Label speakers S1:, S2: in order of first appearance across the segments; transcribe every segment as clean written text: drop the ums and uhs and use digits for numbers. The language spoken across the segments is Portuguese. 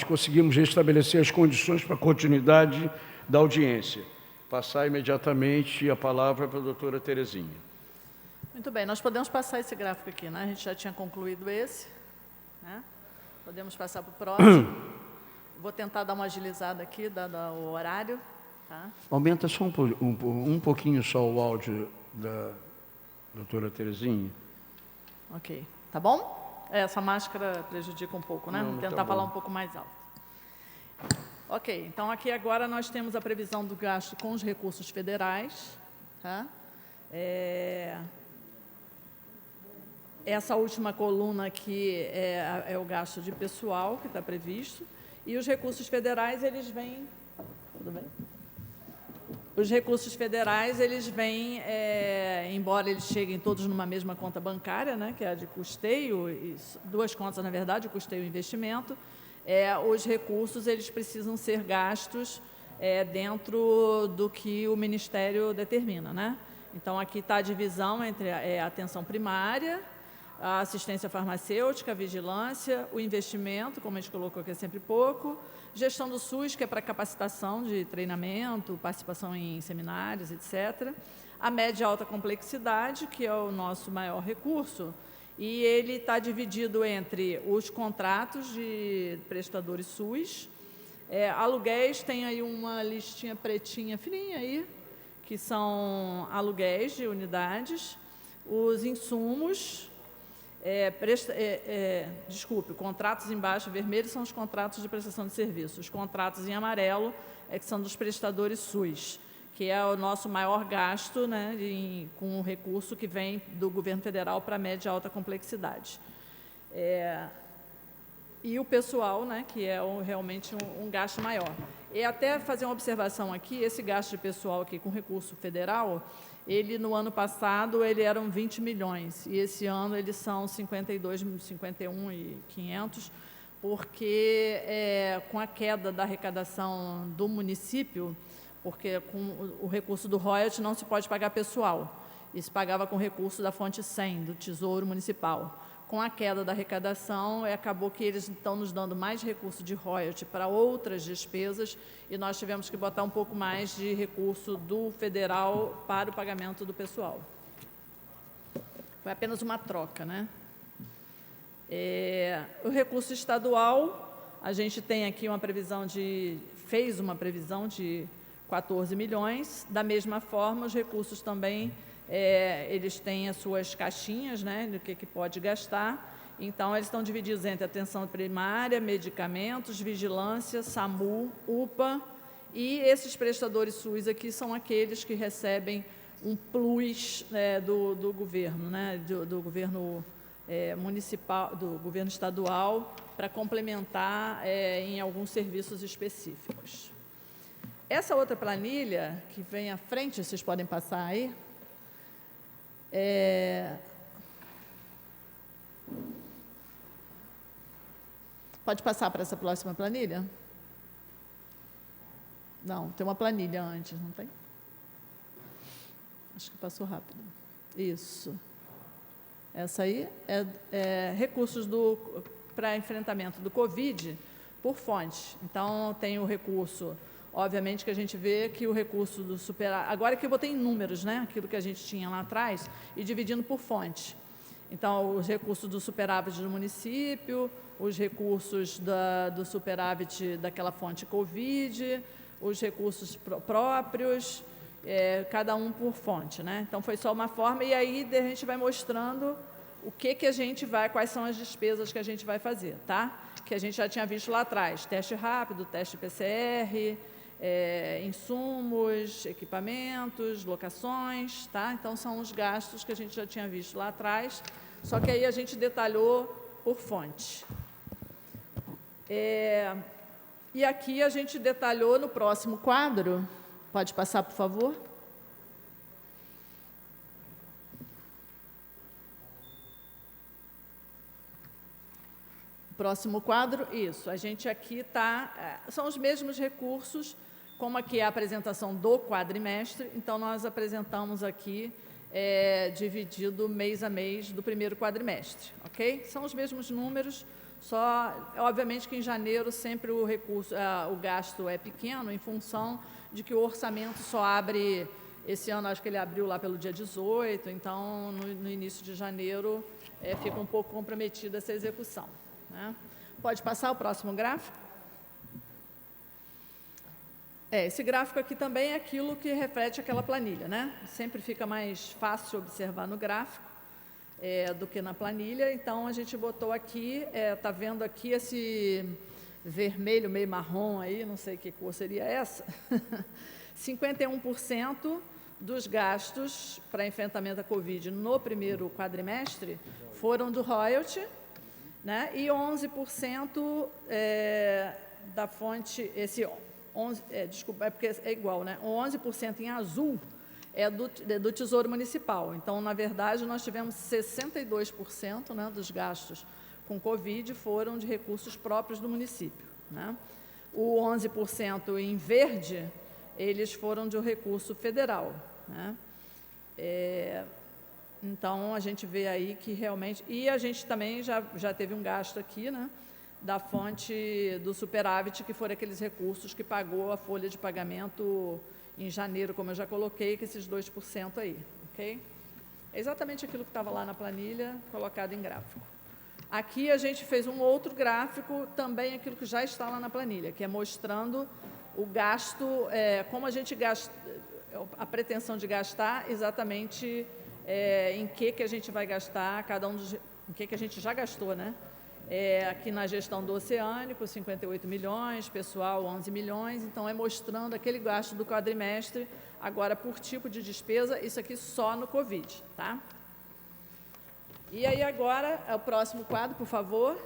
S1: conseguimos restabelecer as condições para a continuidade da audiência. Passar imediatamente a palavra para a doutora Terezinha.
S2: Muito bem, nós podemos passar esse gráfico aqui, né? A gente já tinha concluído esse, né? Podemos passar para o próximo. Vou tentar dar uma agilizada aqui, dado o horário. Tá?
S1: Aumenta só um pouquinho só o áudio da doutora Terezinha.
S2: Ok. Tá bom? Essa máscara prejudica um pouco, né? Vou tentar falar um pouco mais alto. Ok, então aqui agora nós temos a previsão do gasto com os recursos federais. Tá? Essa última coluna aqui é o gasto de pessoal que está previsto. E os recursos federais, eles vêm... Tudo bem? Os recursos federais, eles vêm, embora eles cheguem todos numa mesma conta bancária, né, que é a de custeio, duas contas, na verdade, o custeio e o investimento, os recursos eles precisam ser gastos dentro do que o Ministério determina. Né? Então, aqui está a divisão entre a atenção primária, a assistência farmacêutica, a vigilância, o investimento, como a gente colocou aqui, é sempre pouco, gestão do SUS, que é para capacitação de treinamento, participação em seminários, etc. A média e alta complexidade, que é o nosso maior recurso, e ele está dividido entre os contratos de prestadores SUS, aluguéis, tem aí uma listinha pretinha, fininha aí, que são aluguéis de unidades, os insumos... desculpe, contratos embaixo vermelho são os contratos de prestação de serviços. Os contratos em amarelo que são dos prestadores SUS, que é o nosso maior gasto, né, com o recurso que vem do governo federal para média e alta complexidade. E o pessoal, né, que é realmente um gasto maior. E até fazer uma observação aqui, esse gasto de pessoal aqui com recurso federal, ele no ano passado ele eram 20 milhões e esse ano eles são 51.500, porque com a queda da arrecadação do município, porque com o recurso do royalties não se pode pagar pessoal, e se pagava com recurso da fonte 100, do Tesouro Municipal. Com a queda da arrecadação, acabou que eles estão nos dando mais recurso de royalty para outras despesas e nós tivemos que botar um pouco mais de recurso do federal para o pagamento do pessoal. Foi apenas uma troca, né? O recurso estadual, a gente tem aqui uma previsão fez uma previsão de 14 milhões, da mesma forma, os recursos também... eles têm as suas caixinhas, né, do que pode gastar, então eles estão divididos entre atenção primária, medicamentos, vigilância, SAMU, UPA, e esses prestadores SUS aqui são aqueles que recebem um plus do governo, né, do governo municipal, do governo estadual, para complementar em alguns serviços específicos. Essa outra planilha, que vem à frente, vocês podem passar aí, pode passar para essa próxima planilha? Não, tem uma planilha antes, não tem? Acho que passou rápido. Isso. Essa aí é recursos para enfrentamento do Covid por fonte. Então, tem o recurso... Obviamente que a gente vê que o recurso do superávit... Agora que eu botei em números, né, aquilo que a gente tinha lá atrás, e dividindo por fonte. Então, os recursos do superávit do município, os recursos do superávit daquela fonte Covid, os recursos próprios, cada um por fonte. Né? Então, foi só uma forma, e aí a gente vai mostrando o que a gente vai, quais são as despesas que a gente vai fazer, tá? Que a gente já tinha visto lá atrás, teste rápido, teste PCR... insumos, equipamentos, locações, tá? Então, são os gastos que a gente já tinha visto lá atrás, só que aí a gente detalhou por fonte. E aqui a gente detalhou no próximo quadro, pode passar, por favor? Próximo quadro, isso. A gente aqui está... são os mesmos recursos, como aqui é a apresentação do quadrimestre, então nós apresentamos aqui dividido mês a mês do primeiro quadrimestre, ok? São os mesmos números, Obviamente que em janeiro sempre o gasto é pequeno, em função de que o orçamento só abre, esse ano acho que ele abriu lá pelo dia 18, então no início de janeiro fica um pouco comprometida essa execução, né? Pode passar o próximo gráfico? Esse gráfico aqui também é aquilo que reflete aquela planilha, né? Sempre fica mais fácil observar no gráfico do que na planilha, então a gente botou aqui, tá vendo aqui esse vermelho meio marrom aí, não sei que cor seria essa, 51% dos gastos para enfrentamento da Covid no primeiro quadrimestre foram do royalty, né? E 11% da fonte, desculpa, é porque é igual, né? O 11% em azul é do Tesouro Municipal. Então, na verdade, nós tivemos 62%, né, dos gastos com Covid foram de recursos próprios do município, né? O 11% em verde, eles foram de um recurso federal, né? Então, a gente vê aí que realmente... E a gente também já teve um gasto aqui, né, da fonte do superávit, que foram aqueles recursos que pagou a folha de pagamento em janeiro, como eu já coloquei, que esses 2% aí, ok? É exatamente aquilo que estava lá na planilha, colocado em gráfico. Aqui a gente fez um outro gráfico, também aquilo que já está lá na planilha, que é mostrando o gasto, como a gente gasta, a pretensão de gastar exatamente em que a gente vai gastar, em que a gente já gastou, né? Aqui na gestão do oceânico, 58 milhões, pessoal, 11 milhões, então mostrando aquele gasto do quadrimestre, agora por tipo de despesa, isso aqui só no Covid, tá? E aí agora, o próximo quadro, por favor.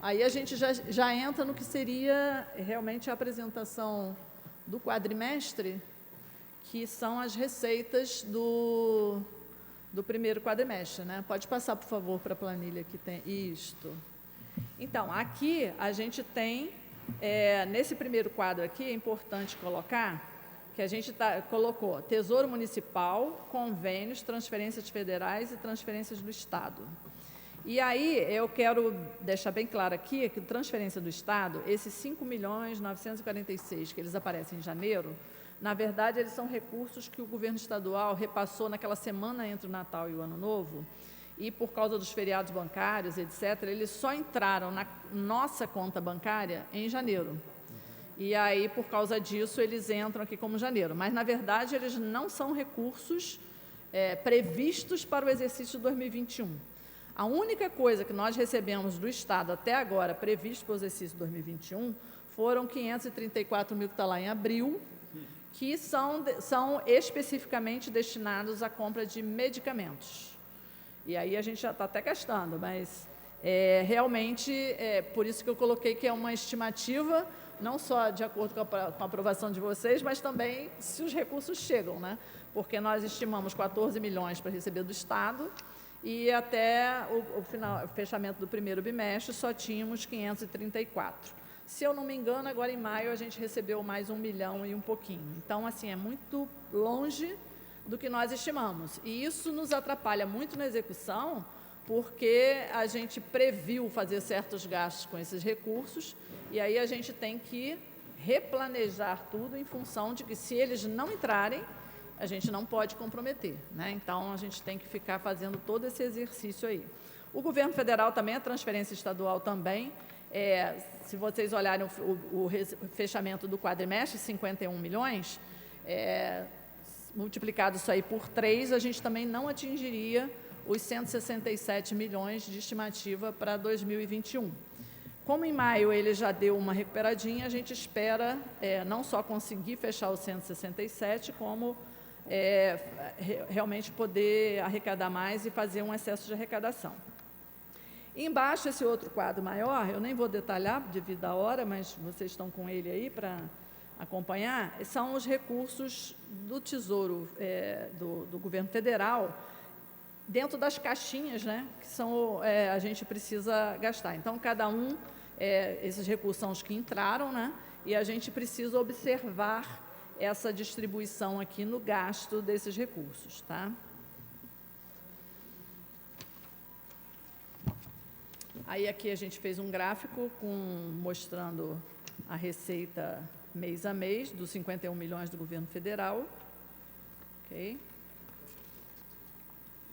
S2: Aí a gente já entra no que seria realmente a apresentação do quadrimestre, que são as receitas do primeiro quadrimestre, né? Pode passar, por favor, para a planilha que tem isto. Então, aqui a gente tem, nesse primeiro quadro aqui, é importante colocar que a gente colocou Tesouro Municipal, convênios, transferências federais e transferências do Estado. E aí, eu quero deixar bem claro aqui que transferência do Estado, esses 5.946.000 que eles aparecem em janeiro, na verdade, eles são recursos que o governo estadual repassou naquela semana entre o Natal e o Ano Novo, e por causa dos feriados bancários, etc., eles só entraram na nossa conta bancária em janeiro. E aí, por causa disso, eles entram aqui como janeiro. Mas, na verdade, eles não são recursos previstos para o exercício de 2021. A única coisa que nós recebemos do Estado até agora, previsto para o exercício de 2021, foram 534 mil que está lá em abril, que são especificamente destinados à compra de medicamentos. E aí a gente já está até gastando, mas realmente, por isso que eu coloquei que é uma estimativa, não só de acordo com a aprovação de vocês, mas também se os recursos chegam, né? Porque nós estimamos 14 milhões para receber do Estado e até o fechamento do primeiro bimestre só tínhamos 534. Se eu não me engano, agora em maio a gente recebeu mais 1 milhão e um pouquinho. Então, assim, é muito longe do que nós estimamos. E isso nos atrapalha muito na execução, porque a gente previu fazer certos gastos com esses recursos, e aí a gente tem que replanejar tudo em função de que, se eles não entrarem, a gente não pode comprometer, né? Então, a gente tem que ficar fazendo todo esse exercício aí. O governo federal também, a transferência estadual também, se vocês olharem o fechamento do quadrimestre, 51 milhões, multiplicado isso aí por 3, a gente também não atingiria os 167 milhões de estimativa para 2021. Como em maio ele já deu uma recuperadinha, a gente espera não só conseguir fechar os 167, como realmente poder arrecadar mais e fazer um excesso de arrecadação. Embaixo, esse outro quadro maior, eu nem vou detalhar devido à hora, mas vocês estão com ele aí para acompanhar, são os recursos do Tesouro do Governo Federal, dentro das caixinhas, né, que a gente precisa gastar. Então, cada um, esses recursos são os que entraram, né, e a gente precisa observar essa distribuição aqui no gasto desses recursos, tá? Aí aqui a gente fez um gráfico mostrando a receita mês a mês dos 51 milhões do governo federal. Ok?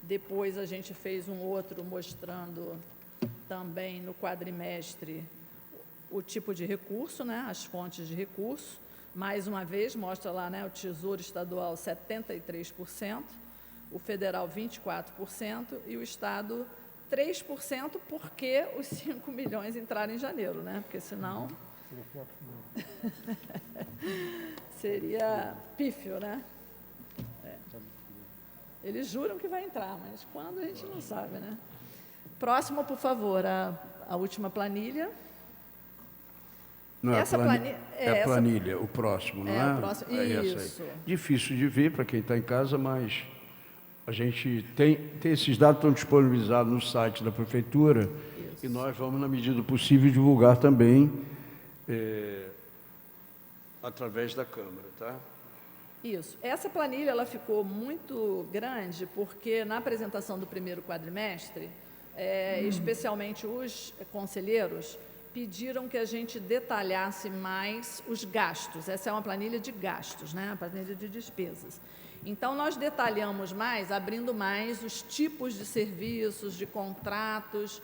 S2: Depois a gente fez um outro mostrando também no quadrimestre o tipo de recurso, né, as fontes de recurso. Mais uma vez, mostra lá, né, o Tesouro Estadual 73%, o Federal 24% e o Estado 3%, porque os 5 milhões entraram em janeiro, né, porque senão seria pífio, né? Eles juram que vai entrar, mas quando a gente não sabe, né? Próximo, por favor, a última planilha.
S1: Não é
S2: Essa
S1: a planilha, o próximo, não é?
S2: O próximo, isso.
S1: Difícil de ver para quem está em casa, mas a gente tem esses dados estão disponibilizados no site da Prefeitura. Isso. E nós vamos, na medida do possível, divulgar também através da Câmara, tá?
S2: Isso. Essa planilha ela ficou muito grande porque na apresentação do primeiro quadrimestre, especialmente os conselheiros pediram que a gente detalhasse mais os gastos. Essa é uma planilha de gastos, né? A planilha de despesas. Então, nós detalhamos mais, abrindo mais os tipos de serviços, de contratos.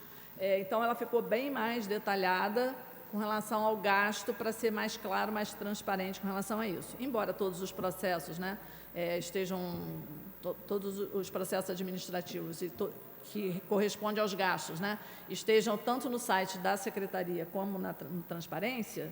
S2: Então, ela ficou bem mais detalhada com relação ao gasto, para ser mais claro, mais transparente com relação a isso. Embora todos os processos, né, todos os processos administrativos que correspondem aos gastos, né, estejam tanto no site da Secretaria como na transparência,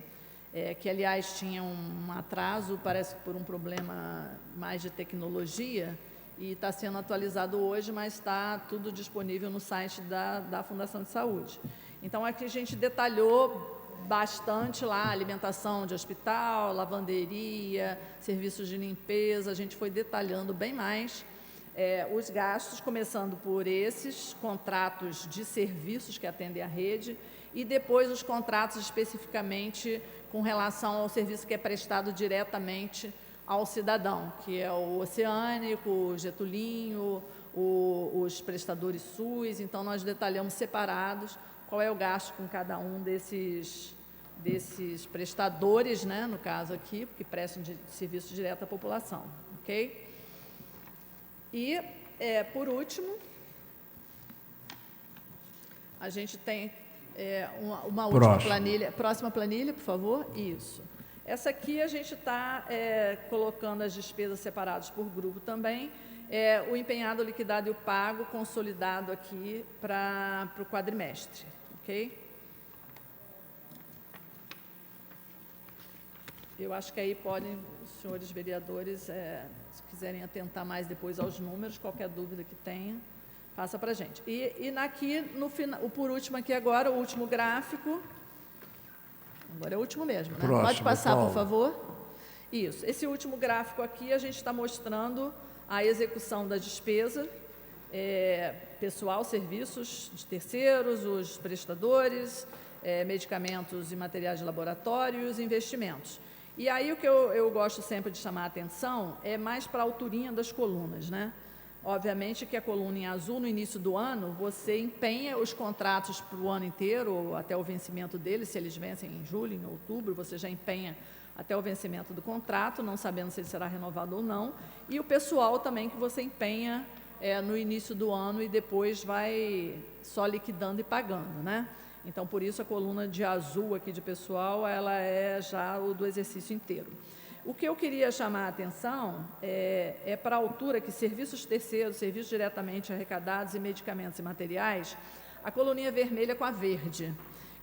S2: que, aliás, tinha um atraso, parece que por um problema mais de tecnologia, e está sendo atualizado hoje, mas está tudo disponível no site da Fundação de Saúde. Então, aqui a gente detalhou bastante lá, alimentação de hospital, lavanderia, serviços de limpeza, a gente foi detalhando bem mais os gastos, começando por esses contratos de serviços que atendem a rede e depois os contratos especificamente com relação ao serviço que é prestado diretamente ao cidadão, que é o Oceânico, o Getulinho, os prestadores SUS. Então, nós detalhamos separados qual é o gasto com cada um desses prestadores, né, no caso aqui, que prestam serviço direto à população, ok? E, por último, a gente tem uma última planilha. Próxima planilha, por favor. Isso. Essa aqui a gente está colocando as despesas separadas por grupo também. O empenhado, o liquidado e o pago consolidado aqui para o quadrimestre, ok? Eu acho que aí podem, os senhores vereadores, se quiserem atentar mais depois aos números, qualquer dúvida que tenha, passa para a gente. E aqui, no final, por último aqui agora, o último gráfico. Agora é o último mesmo, né?
S1: Próximo,
S2: pode passar,
S1: Paulo,
S2: por favor. Isso. Esse último gráfico aqui, a gente está mostrando a execução da despesa, pessoal, serviços de terceiros, os prestadores, medicamentos e materiais de laboratório e os investimentos. E aí o que eu gosto sempre de chamar a atenção é mais para a alturinha das colunas, né? Obviamente que a coluna em azul, no início do ano, você empenha os contratos para o ano inteiro, ou até o vencimento deles, se eles vencem em julho, em outubro, você já empenha até o vencimento do contrato, não sabendo se ele será renovado ou não. E o pessoal também que você empenha no início do ano e depois vai só liquidando e pagando, né? Então, por isso, a coluna de azul aqui de pessoal, ela é já o do exercício inteiro. O que eu queria chamar a atenção é para a altura que serviços terceiros, serviços diretamente arrecadados e medicamentos e materiais, a coluninha vermelha com a verde,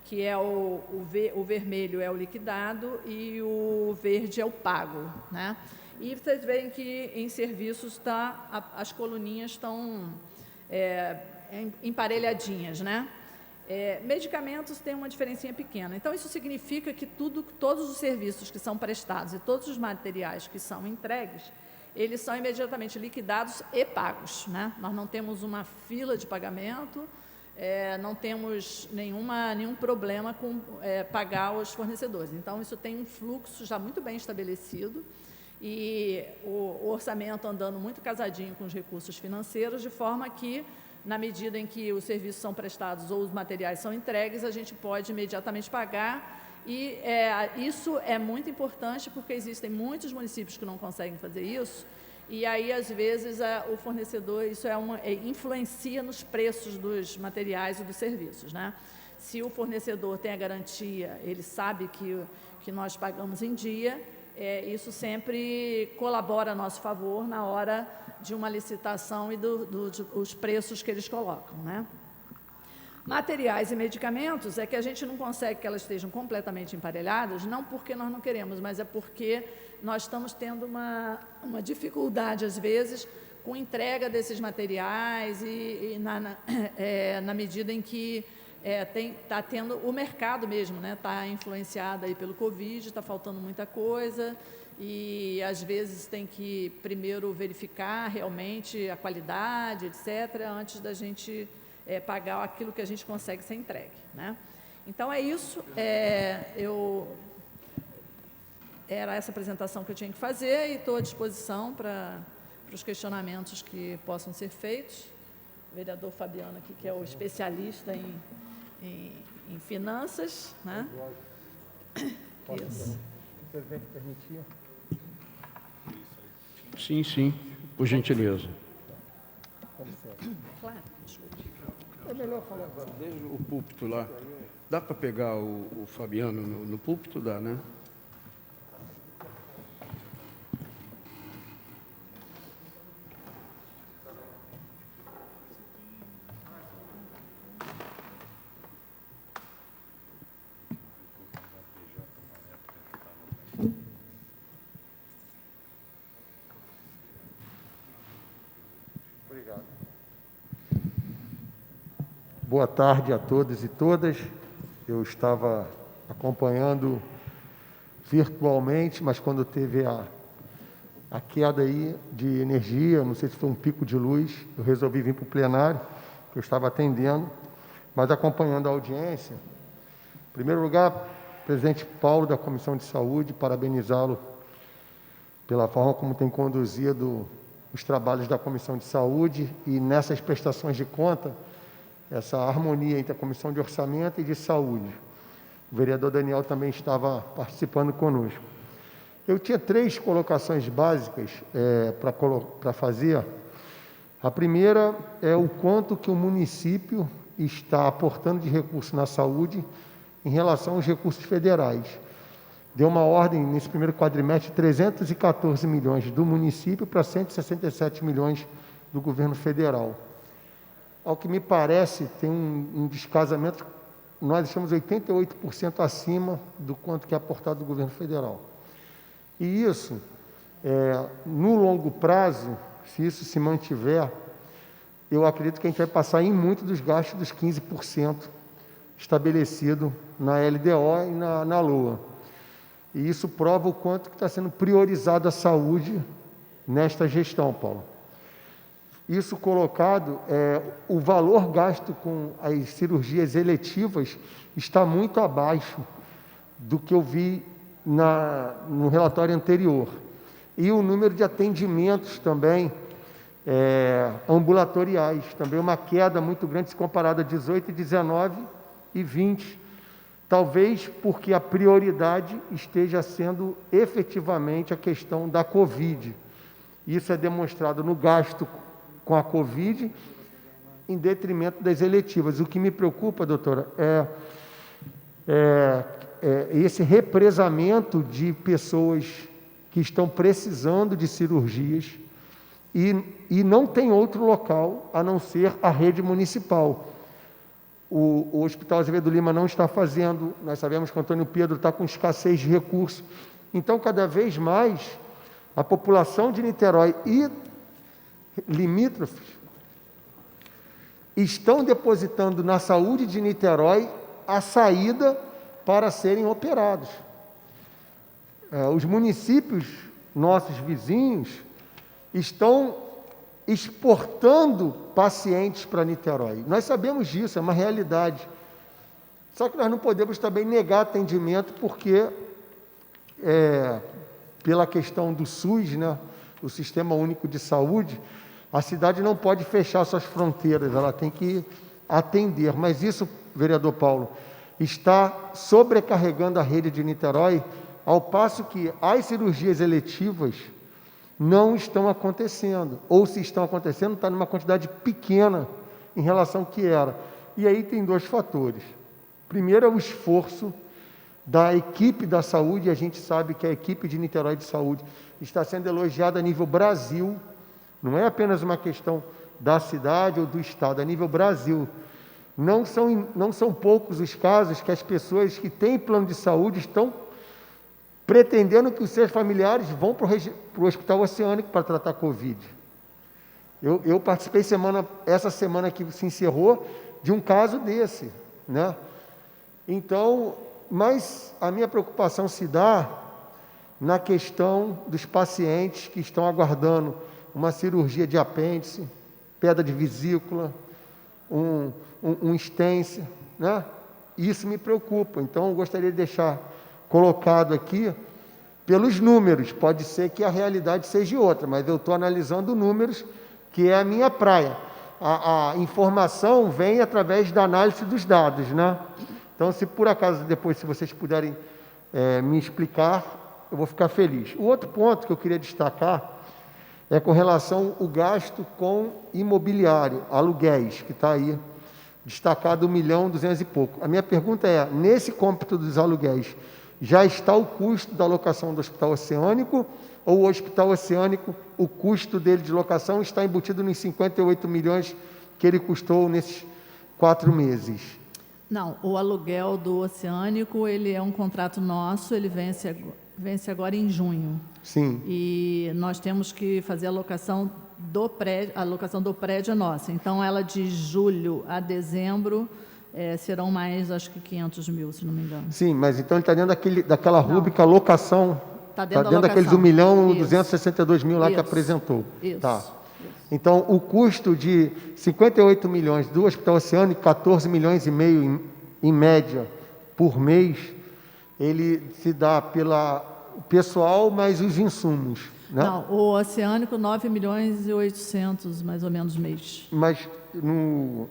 S2: que é o vermelho é o liquidado e o verde é o pago, né? E vocês veem que em serviços as coluninhas estão emparelhadinhas, né? Medicamentos têm uma diferencinha pequena. Então, isso significa que todos os serviços que são prestados e todos os materiais que são entregues, eles são imediatamente liquidados e pagos, né? Nós não temos uma fila de pagamento, não temos nenhum problema com pagar os fornecedores. Então, isso tem um fluxo já muito bem estabelecido e o orçamento andando muito casadinho com os recursos financeiros, de forma que na medida em que os serviços são prestados ou os materiais são entregues, a gente pode imediatamente pagar. E isso é muito importante porque existem muitos municípios que não conseguem fazer isso, e aí, às vezes, o fornecedor, isso influencia nos preços dos materiais e dos serviços, né? Se o fornecedor tem a garantia, ele sabe que nós pagamos em dia, isso sempre colabora a nosso favor na hora de uma licitação e dos preços que eles colocam, né? Materiais e medicamentos é que a gente não consegue que elas estejam completamente emparelhadas, não porque nós não queremos, mas é porque nós estamos tendo uma dificuldade, às vezes, com entrega desses materiais na medida em que está tendo o mercado mesmo, né? Está influenciado aí pelo Covid, está faltando muita coisa e, às vezes, tem que primeiro verificar realmente a qualidade, etc., antes da gente pagar aquilo que a gente consegue ser entregue, né? Então, é isso. Era essa apresentação que eu tinha que fazer e estou à disposição para os questionamentos que possam ser feitos. O vereador Fabiano aqui, que é o especialista em finanças, né? Isso.
S3: O presidente permitir?
S1: Sim, sim, por gentileza.
S3: Com licença.
S2: Claro, desculpa.
S3: É melhor falar agora.
S1: Desde o púlpito lá. Dá para pegar o Fabiano no púlpito? Dá, né?
S3: Obrigado. Boa tarde a todos e todas. Eu estava acompanhando virtualmente, mas quando teve a queda aí de energia, não sei se foi um pico de luz, eu resolvi vir para o plenário, que eu estava atendendo, mas acompanhando a audiência. Em primeiro lugar, presidente Paulo da Comissão de Saúde, parabenizá-lo pela forma como tem conduzido os trabalhos da Comissão de Saúde e nessas prestações de conta, essa harmonia entre a Comissão de Orçamento e de Saúde. O vereador Daniel também estava participando conosco. Eu tinha 3 colocações básicas para fazer. A primeira é o quanto que o município está aportando de recursos na saúde em relação aos recursos federais. Deu uma ordem, nesse primeiro quadrimestre, de 314 milhões do município para 167 milhões do governo federal. Ao que me parece, tem um descasamento, nós estamos 88% acima do quanto que é aportado do governo federal. E isso, no longo prazo, se isso se mantiver, eu acredito que a gente vai passar em muito dos gastos dos 15% estabelecido na LDO e na LOA. E isso prova o quanto que está sendo priorizada a saúde nesta gestão, Paulo. Isso colocado, o valor gasto com as cirurgias eletivas está muito abaixo do que eu vi no relatório anterior. E o número de atendimentos também ambulatoriais, também uma queda muito grande se comparado a 18, 19 e 20. Talvez porque a prioridade esteja sendo efetivamente a questão da Covid. Isso é demonstrado no gasto com a Covid, em detrimento das eletivas. O que me preocupa, doutora, é esse represamento de pessoas que estão precisando de cirurgias e não tem outro local a não ser a rede municipal. O Hospital Azevedo Lima não está fazendo, nós sabemos que o Antônio Pedro está com escassez de recursos. Então, cada vez mais, a população de Niterói e limítrofes estão depositando na saúde de Niterói a saída para serem operados. Os municípios, nossos vizinhos, estão exportando pacientes para Niterói. Nós sabemos disso, é uma realidade. Só que nós não podemos também negar atendimento porque, pela questão do SUS, né, o Sistema Único de Saúde, A cidade não pode fechar suas fronteiras, ela tem que atender. Mas isso, vereador Paulo, está sobrecarregando a rede de Niterói, ao passo que as cirurgias eletivas não estão acontecendo. Ou se estão acontecendo, está numa quantidade pequena em relação ao que era. E aí tem dois fatores. Primeiro é o esforço da equipe da saúde, a gente sabe que a equipe de Niterói de saúde está sendo elogiada a nível Brasil, não é apenas uma questão da cidade ou do estado, a nível Brasil. Não são poucos os casos que as pessoas que têm plano de saúde estão pretendendo que os seus familiares vão para o Hospital Oceânico para tratar Covid. Eu participei essa semana que se encerrou de um caso desse, né? Então, mas a minha preocupação se dá na questão dos pacientes que estão aguardando uma cirurgia de apêndice, pedra de vesícula, um stence, né? Isso me preocupa. Então, eu gostaria de deixar colocado aqui pelos números. Pode ser que a realidade seja outra, mas eu estou analisando números, que é a minha praia. A informação vem através da análise dos dados, né? Então, se por acaso depois, se vocês puderem me explicar, eu vou ficar feliz. O outro ponto que eu queria destacar é com relação ao gasto com imobiliário, aluguéis, que está aí destacado 1.200.000 e pouco. A minha pergunta é, nesse cômputo dos aluguéis, já está o custo da locação do Hospital Oceânico, ou o Hospital Oceânico, o custo dele de locação está embutido nos 58 milhões que ele custou nesses 4 meses?
S2: Não, o aluguel do Oceânico, ele é um contrato nosso, ele vence agora em junho.
S3: Sim.
S2: E nós temos que fazer a locação do prédio é nossa. Então, ela de julho a dezembro serão mais, acho que 500.000, se não me engano.
S3: Sim, mas então ele está dentro daquela rúbrica locação.
S2: Está
S3: dentro daqueles 1.262.000 lá que apresentou.
S2: Isso.
S3: Tá. Então, o custo de 58 milhões do Hospital Oceânico, 14 milhões e meio em média por mês, ele se dá pela pessoal mais os insumos, né?
S2: Não, o Oceânico 9.800.000, mais ou menos, mês.
S3: Mas no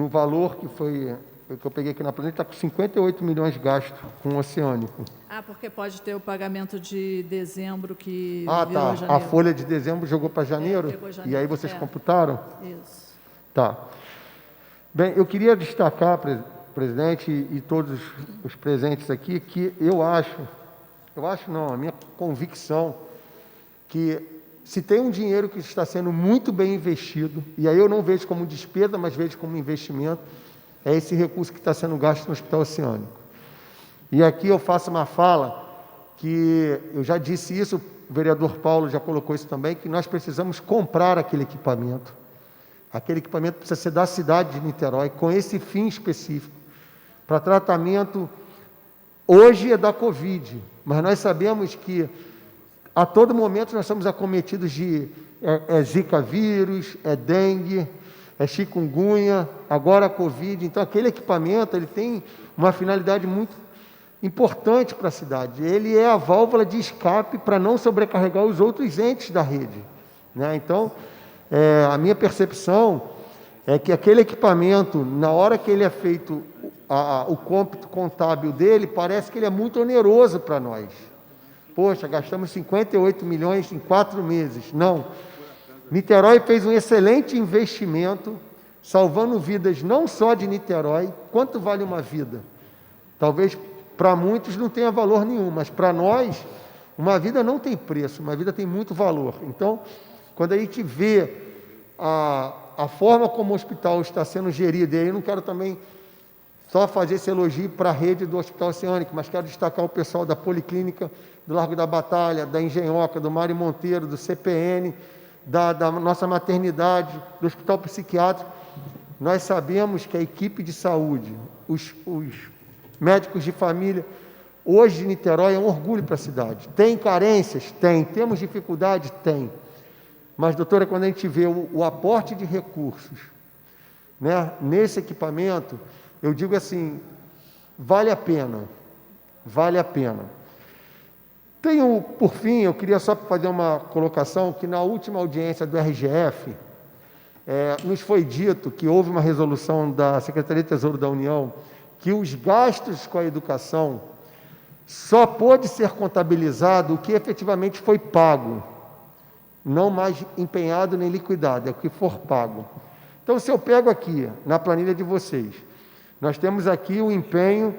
S3: valor que foi que eu peguei aqui na planilha, está com 58 milhões gastos com o Oceânico.
S2: Porque pode ter o pagamento de dezembro que
S3: tá.
S2: virou janeiro.
S3: A folha de dezembro jogou para janeiro?
S2: Pegou janeiro,
S3: e aí vocês computaram?
S2: Isso.
S3: Tá. Bem, eu queria destacar, presidente, e todos os presentes aqui, que a minha convicção, que se tem um dinheiro que está sendo muito bem investido, e aí eu não vejo como despesa, mas vejo como investimento, é esse recurso que está sendo gasto no Hospital Oceânico. E aqui eu faço uma fala que eu já disse isso, o vereador Paulo já colocou isso também, que nós precisamos comprar aquele equipamento. Aquele equipamento precisa ser da cidade de Niterói, com esse fim específico, para tratamento, hoje é da Covid, mas nós sabemos que a todo momento nós somos acometidos de Zika vírus, dengue, chikungunya, agora a Covid. Então, aquele equipamento ele tem uma finalidade muito importante para a cidade. Ele é a válvula de escape para não sobrecarregar os outros entes da rede, né? Então, a minha percepção é que aquele equipamento, na hora que ele é feito o cômputo contábil dele, parece que ele é muito oneroso para nós. Poxa, gastamos 58 milhões em 4 meses. Não. Niterói fez um excelente investimento, salvando vidas não só de Niterói. Quanto vale uma vida? Talvez para muitos não tenha valor nenhum, mas para nós, uma vida não tem preço, uma vida tem muito valor. Então, quando a gente vê a forma como o hospital está sendo gerido, e aí eu não quero também só fazer esse elogio para a rede do Hospital Oceânico, mas quero destacar o pessoal da Policlínica do Largo da Batalha, da Engenhoca, do Mário Monteiro, do CPN, da nossa maternidade, do Hospital Psiquiátrico. Nós sabemos que a equipe de saúde, os médicos de família, hoje de Niterói é um orgulho para a cidade. Tem carências? Tem. Temos dificuldade? Tem. Mas, doutora, quando a gente vê o aporte de recursos, né, nesse equipamento, eu digo assim, vale a pena. Vale a pena. Por fim, eu queria só fazer uma colocação que na última audiência do RGF, nos foi dito que houve uma resolução da Secretaria de Tesouro da União que os gastos com a educação só pode ser contabilizado o que efetivamente foi pago, não mais empenhado nem liquidado, é o que for pago. Então, se eu pego aqui, na planilha de vocês, nós temos aqui o empenho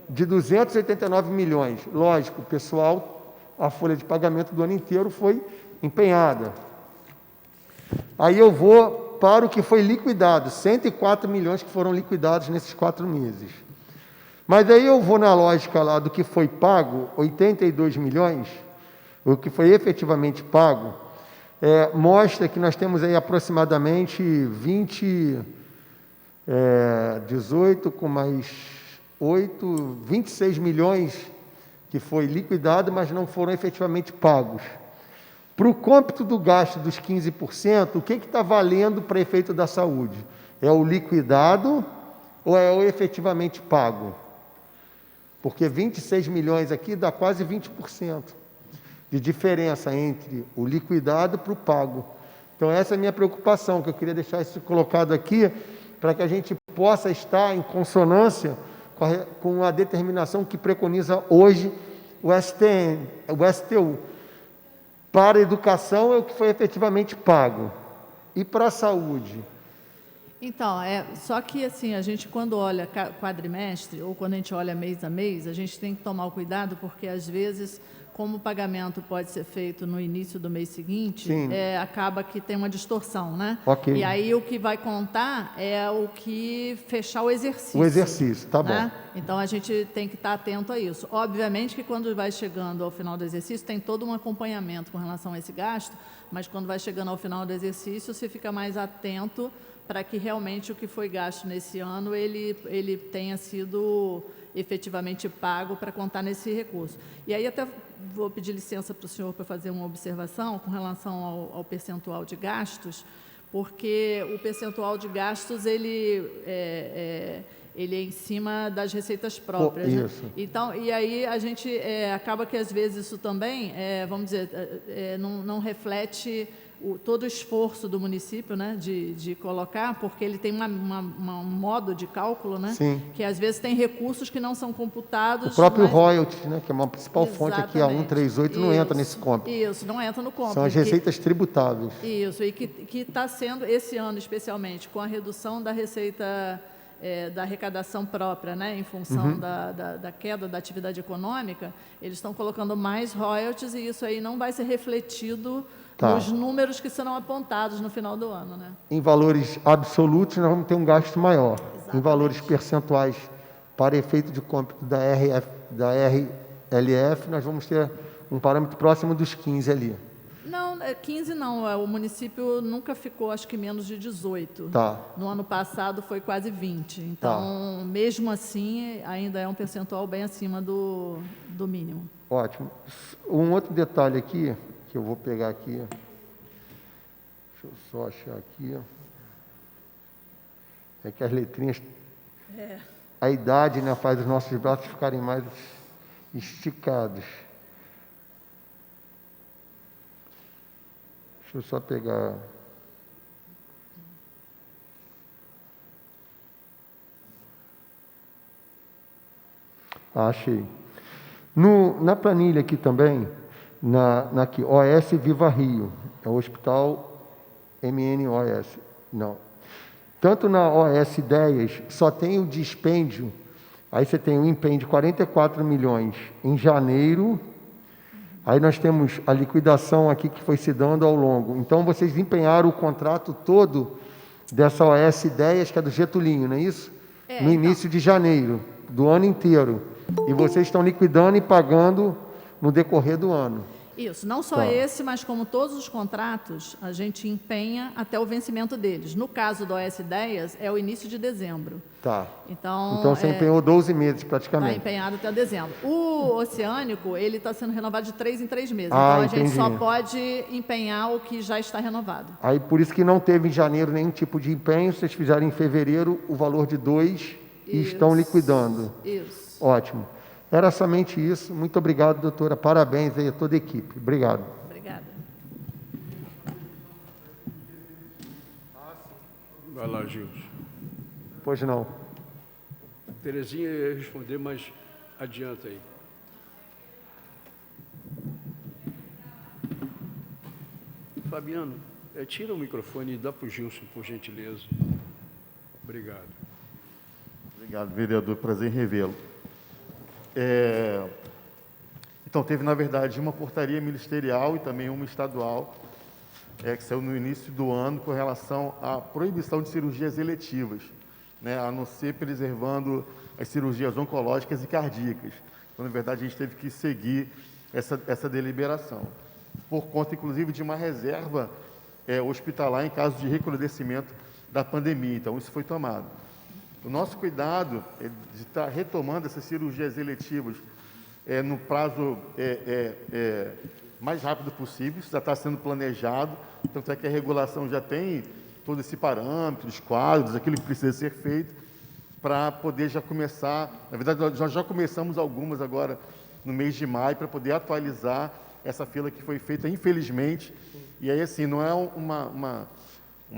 S3: de 289 milhões. Lógico, pessoal, a folha de pagamento do ano inteiro foi empenhada. Aí eu vou para o que foi liquidado, 104 milhões que foram liquidados nesses 4 meses. Mas aí eu vou na lógica lá do que foi pago, 82 milhões, o que foi efetivamente pago, mostra que nós temos aí aproximadamente 18 com mais 8, 26 milhões que foi liquidado, mas não foram efetivamente pagos. Para o cômputo do gasto dos 15%, o que está valendo para efeito da saúde? É o liquidado ou é o efetivamente pago? Porque 26 milhões aqui dá quase 20% de diferença entre o liquidado para o pago. Então, essa é a minha preocupação, que eu queria deixar isso colocado aqui, para que a gente possa estar em consonância com a determinação que preconiza hoje o STU. Para a educação é o que foi efetivamente pago. E para a saúde?
S2: Então, só que assim, a gente quando olha quadrimestre, ou quando a gente olha mês a mês, a gente tem que tomar o cuidado, porque às vezes, como o pagamento pode ser feito no início do mês seguinte, acaba que tem uma distorção, né?
S3: Ok.
S2: E aí o que vai contar é o que fechar o exercício.
S3: O exercício, tá bom.
S2: Né? Então, a gente tem que estar atento a isso. Obviamente que quando vai chegando ao final do exercício, tem todo um acompanhamento com relação a esse gasto, mas quando vai chegando ao final do exercício, você fica mais atento para que realmente o que foi gasto nesse ano, ele tenha sido efetivamente pago para contar nesse recurso. E aí até vou pedir licença para o senhor para fazer uma observação com relação ao percentual de gastos, porque o percentual de gastos, ele é em cima das receitas próprias.
S3: Isso.
S2: Né? Então, e aí a gente acaba que, às vezes, isso também, vamos dizer, não reflete todo o esforço do município, né, de colocar, porque ele tem um modo de cálculo, né,
S3: Sim.
S2: que às vezes tem recursos que não são computados.
S3: O próprio royalty, né, que é uma principal fonte aqui, a
S2: Exatamente.
S3: 138, não entra nesse cômputo.
S2: Isso, não entra no cômputo.
S3: São as receitas tributáveis.
S2: Isso, e que está sendo, esse ano especialmente, com a redução da receita da arrecadação própria, né, em função da queda da atividade econômica, eles estão colocando mais royalties e isso aí não vai ser refletido nos números que serão apontados no final do ano. Né?
S3: Em valores absolutos, nós vamos ter um gasto maior.
S2: Exatamente.
S3: Em valores percentuais, para efeito de cômputo da RLF, nós vamos ter um parâmetro próximo dos 15 ali.
S2: Não, 15 não. O município nunca ficou, acho que, menos de 18.
S3: Tá.
S2: No ano passado foi quase 20. Então, mesmo assim, ainda é um percentual bem acima do mínimo.
S3: Ótimo. Um outro detalhe aqui, que eu vou pegar aqui. Deixa eu só achar aqui. É que as letrinhas... A idade, né, faz os nossos braços ficarem mais esticados. Deixa eu só pegar... Achei. Na planilha aqui também, aqui, OS Viva Rio, é o Hospital MNOS. Não. Tanto na OS Ideias, só tem o dispêndio, aí você tem o empenho de 44 milhões em janeiro, aí nós temos a liquidação aqui que foi se dando ao longo. Então, vocês empenharam o contrato todo dessa OS Ideias, que é do Getulinho, não é isso? No início de janeiro, do ano inteiro. E vocês estão liquidando e pagando no decorrer do ano.
S2: Isso, não só esse, mas como todos os contratos, a gente empenha até o vencimento deles. No caso do OS Ideias, é o início de dezembro.
S3: Tá.
S2: Então
S3: você empenhou 12 meses
S2: está
S3: praticamente.
S2: empenhado até dezembro. O Oceânico, ele está sendo renovado de 3 em 3 meses.
S3: Ah,
S2: então, a gente só
S3: entendi.
S2: pode empenhar o que já está renovado.
S3: Aí, por isso que não teve em janeiro nenhum tipo de empenho, vocês fizeram em fevereiro o valor de 2 e estão liquidando.
S2: Isso.
S3: Ótimo. Era somente isso. Muito obrigado, doutora. Parabéns aí a toda a equipe. Obrigado.
S2: Obrigada.
S1: Vai lá, Gilson.
S3: Pois não.
S1: Terezinha ia responder, mas adianta aí. Fabiano, tira o microfone e dá para o Gilson, por gentileza. Obrigado.
S4: Obrigado, vereador. Prazer em revê-lo. Então, teve, na verdade, uma portaria ministerial e também uma estadual, que saiu no início do ano, com relação à proibição de cirurgias eletivas, né, a não ser preservando as cirurgias oncológicas e cardíacas. Então, na verdade, a gente teve que seguir essa deliberação, por conta, inclusive, de uma reserva hospitalar em caso de recrudescimento da pandemia. Então, isso foi tomado. O nosso cuidado é de estar retomando essas cirurgias eletivas no prazo mais rápido possível. Isso já está sendo planejado, tanto é que a regulação já tem todo esse parâmetro, os quadros, aquilo que precisa ser feito, para poder já começar. Na verdade, nós já começamos algumas agora no mês de maio, para poder atualizar essa fila que foi feita, infelizmente. E aí, assim, não é uma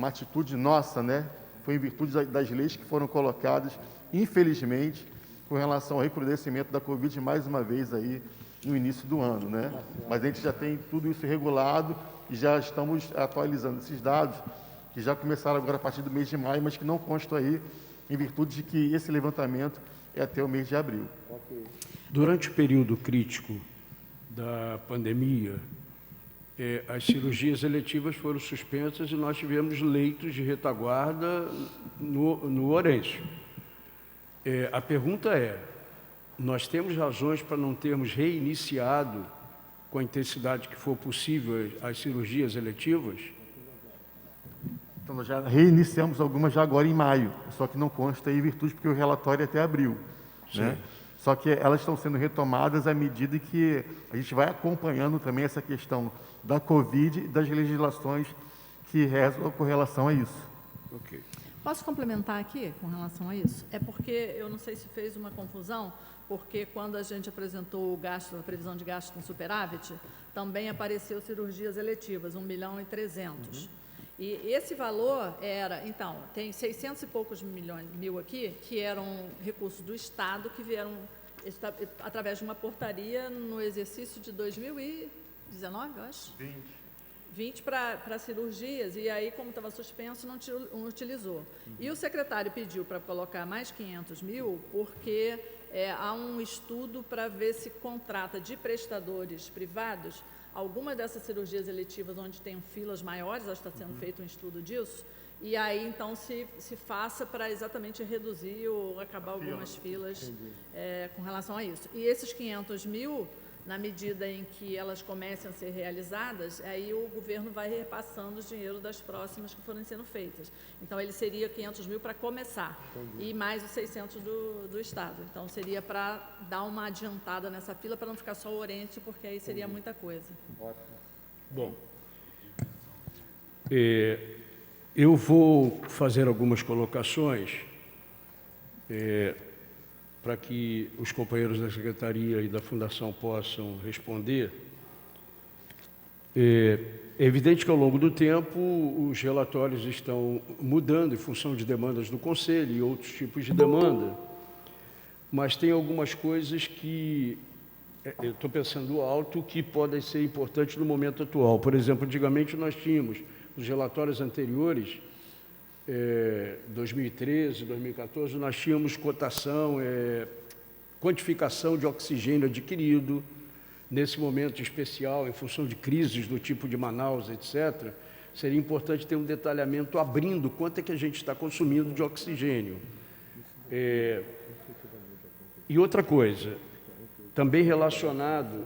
S4: atitude nossa, né? Foi em virtude das leis que foram colocadas, infelizmente, com relação ao recrudescimento da Covid, mais uma vez aí no início do ano, né? Mas a gente já tem tudo isso regulado e já estamos atualizando esses dados, que já começaram agora a partir do mês de maio, mas que não constam aí, em virtude de que esse levantamento é até o mês de abril.
S1: Durante o período crítico da pandemia, as cirurgias eletivas foram suspensas e nós tivemos leitos de retaguarda no Ourense. A pergunta é, nós temos razões para não termos reiniciado com a intensidade que for possível as cirurgias eletivas?
S4: Então, nós já reiniciamos algumas já agora em maio, só que não consta aí em virtude, porque o relatório é até abril, né? Só que elas estão sendo retomadas à medida que a gente vai acompanhando também essa questão da Covid e das legislações que rezam com relação a isso.
S1: Ok.
S2: Posso complementar aqui com relação a isso? É porque, eu não sei se fez uma confusão, porque quando a gente apresentou o gasto, a previsão de gasto com superávit, também apareceu cirurgias eletivas, 1.300.000. E esse valor era, então, tem 600 e poucos mil aqui, que eram recursos do Estado, que vieram através de uma portaria no exercício de 2019, eu acho? 20 para cirurgias, e aí, como estava suspenso, não utilizou. E o secretário pediu para colocar mais 500 mil, porque há um estudo para ver se contrata de prestadores privados alguma dessas cirurgias eletivas onde tem filas maiores, acho que está sendo feito um estudo disso, e aí, então, se faça para exatamente reduzir ou acabar algumas filas com relação a isso. E esses 500 mil, na medida em que elas comecem a ser realizadas, aí o governo vai repassando o dinheiro das próximas que forem sendo feitas. Então, ele seria 500 mil para começar, e mais os 600 do Estado. Então, seria para dar uma adiantada nessa fila, para não ficar só o Oriente, porque aí seria muita coisa.
S1: Bom, eu vou fazer algumas colocações para que os companheiros da Secretaria e da Fundação possam responder. É evidente que, ao longo do tempo, os relatórios estão mudando em função de demandas do Conselho e outros tipos de demanda, mas tem algumas coisas que, eu estou pensando alto, que podem ser importantes no momento atual. Por exemplo, antigamente nós tínhamos, nos relatórios anteriores, 2013, 2014, nós tínhamos cotação, quantificação de oxigênio adquirido. Nesse momento especial, em função de crises do tipo de Manaus, etc., seria importante ter um detalhamento abrindo quanto é que a gente está consumindo de oxigênio. E outra coisa, também relacionado,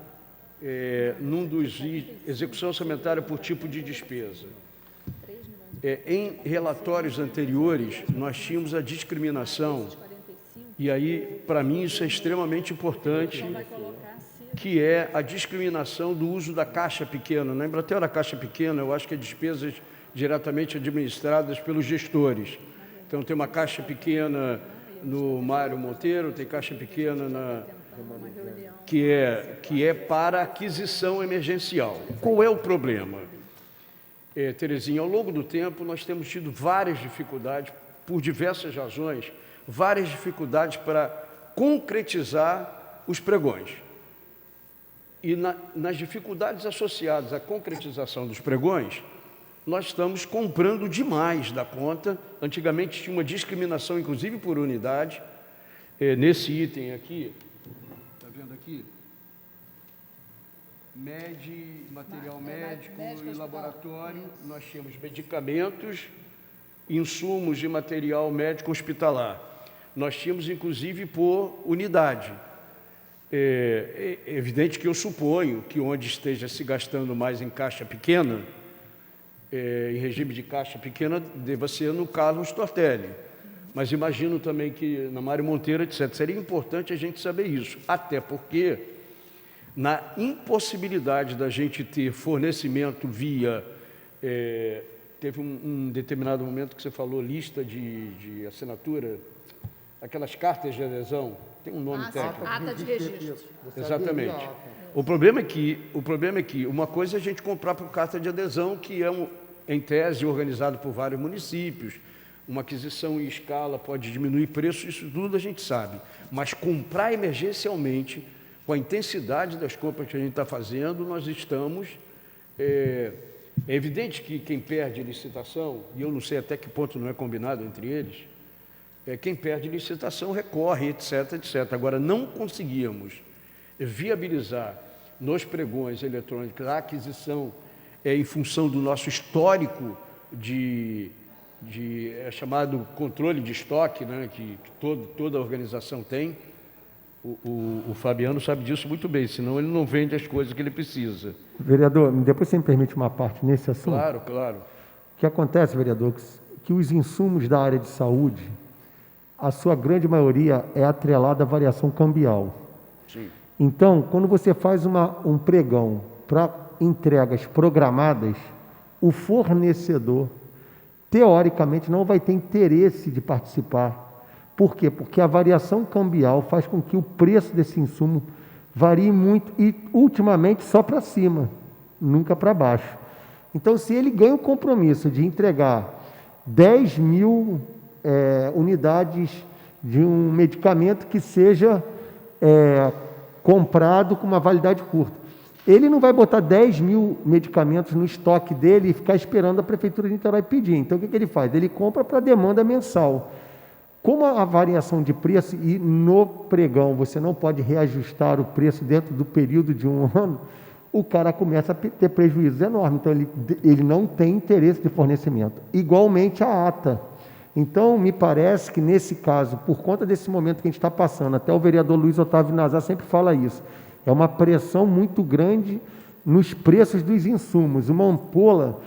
S1: num dos execução orçamentária por tipo de despesa. Em relatórios anteriores, nós tínhamos a discriminação, e aí, para mim, isso é extremamente importante, que é a discriminação do uso da caixa pequena. Na Embratel, a caixa pequena, eu acho que é despesas diretamente administradas pelos gestores. Então, tem uma caixa pequena no Mário Monteiro, tem caixa pequena que é para aquisição emergencial. Qual é o problema? Terezinha, ao longo do tempo nós temos tido várias dificuldades, por diversas razões, várias dificuldades para concretizar os pregões. E nas dificuldades associadas à concretização dos pregões, nós estamos comprando demais da conta. Antigamente tinha uma discriminação, inclusive por unidade. Nesse item aqui, está vendo aqui? Material médico e laboratório, nós tínhamos medicamentos, insumos de material médico hospitalar. Nós tínhamos, inclusive, por unidade. É evidente que eu suponho que onde esteja se gastando mais em caixa pequena, em regime de caixa pequena, deva ser no Carlos Tortelli. Mas imagino também que na Mário Monteiro, etc. Seria importante a gente saber isso, até porque na impossibilidade da gente ter fornecimento via... teve um determinado momento que você falou lista de assinatura, aquelas cartas de adesão, tem um nome técnico.
S2: Ata de registro.
S1: Exatamente. O problema é que uma coisa é a gente comprar por carta de adesão, que é, em tese, organizado por vários municípios, uma aquisição em escala pode diminuir preço, isso tudo a gente sabe. Mas comprar emergencialmente, com a intensidade das compras que a gente está fazendo, nós estamos... É evidente que quem perde licitação, e eu não sei até que ponto não é combinado entre eles, quem perde licitação recorre, etc, etc. Agora, não conseguíamos viabilizar nos pregões eletrônicos a aquisição em função do nosso histórico chamado controle de estoque, né, que toda a organização tem. O Fabiano sabe disso muito bem, senão ele não vende as coisas que ele precisa.
S3: Vereador, depois você me permite uma parte nesse assunto?
S1: Claro, claro.
S3: O que acontece, vereador, que os insumos da área de saúde, a sua grande maioria é atrelada à variação cambial.
S1: Sim.
S3: Então, quando você faz um pregão para entregas programadas, o fornecedor, teoricamente, não vai ter interesse de participar. Por quê? Porque a variação cambial faz com que o preço desse insumo varie muito e, ultimamente, só para cima, nunca para baixo. Então, se ele ganha o compromisso de entregar 10 mil unidades de um medicamento que seja comprado com uma validade curta, ele não vai botar 10 mil medicamentos no estoque dele e ficar esperando a Prefeitura de Niterói pedir. Então, o que ele faz? Ele compra para demanda mensal. Como a variação de preço, e no pregão você não pode reajustar o preço dentro do período de um ano, o cara começa a ter prejuízos enormes. Então, ele não tem interesse de fornecimento. Igualmente a ata. Então, me parece que nesse caso, por conta desse momento que a gente está passando, até o vereador Luiz Otávio Nazar sempre fala isso, é uma pressão muito grande nos preços dos insumos. Uma ampola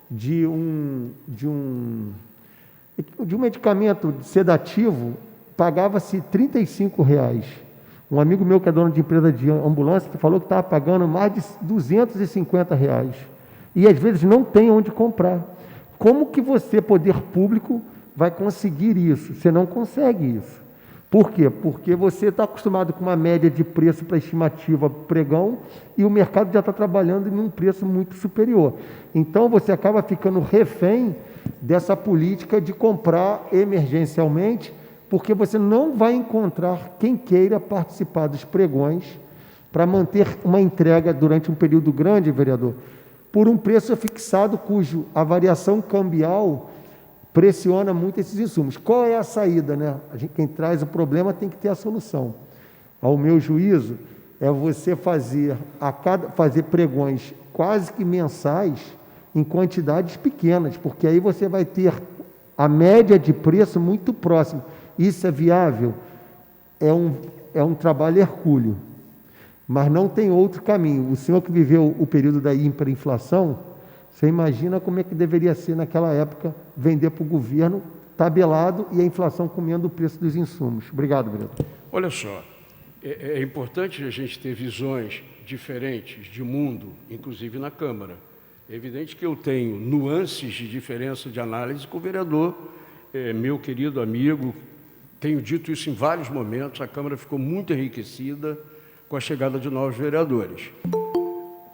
S3: de um medicamento sedativo pagava-se R$ 35. Um amigo meu que é dono de empresa de ambulância falou que estava pagando mais de R$ 250. E às vezes não tem onde comprar. Como que você, poder público, vai conseguir isso? Você não consegue isso. Por quê? Porque você está acostumado com uma média de preço para estimativa pregão e o mercado já está trabalhando em um preço muito superior. Então, você acaba ficando refém dessa política de comprar emergencialmente, porque você não vai encontrar quem queira participar dos pregões para manter uma entrega durante um período grande, vereador, por um preço fixado, cujo a variação cambial pressiona muito esses insumos. Qual é a saída, né? Quem traz o problema tem que ter a solução. Ao meu juízo, é você fazer pregões quase que mensais em quantidades pequenas, porque aí você vai ter a média de preço muito próxima. Isso é viável? É um trabalho hercúleo, mas não tem outro caminho. O senhor que viveu o período da hiperinflação, você imagina como é que deveria ser naquela época vender para o governo tabelado e a inflação comendo o preço dos insumos. Obrigado, vereador.
S1: Olha só, é importante a gente ter visões diferentes de mundo, inclusive na Câmara. É evidente que eu tenho nuances de diferença de análise com o vereador, meu querido amigo, tenho dito isso em vários momentos, a Câmara ficou muito enriquecida com a chegada de novos vereadores.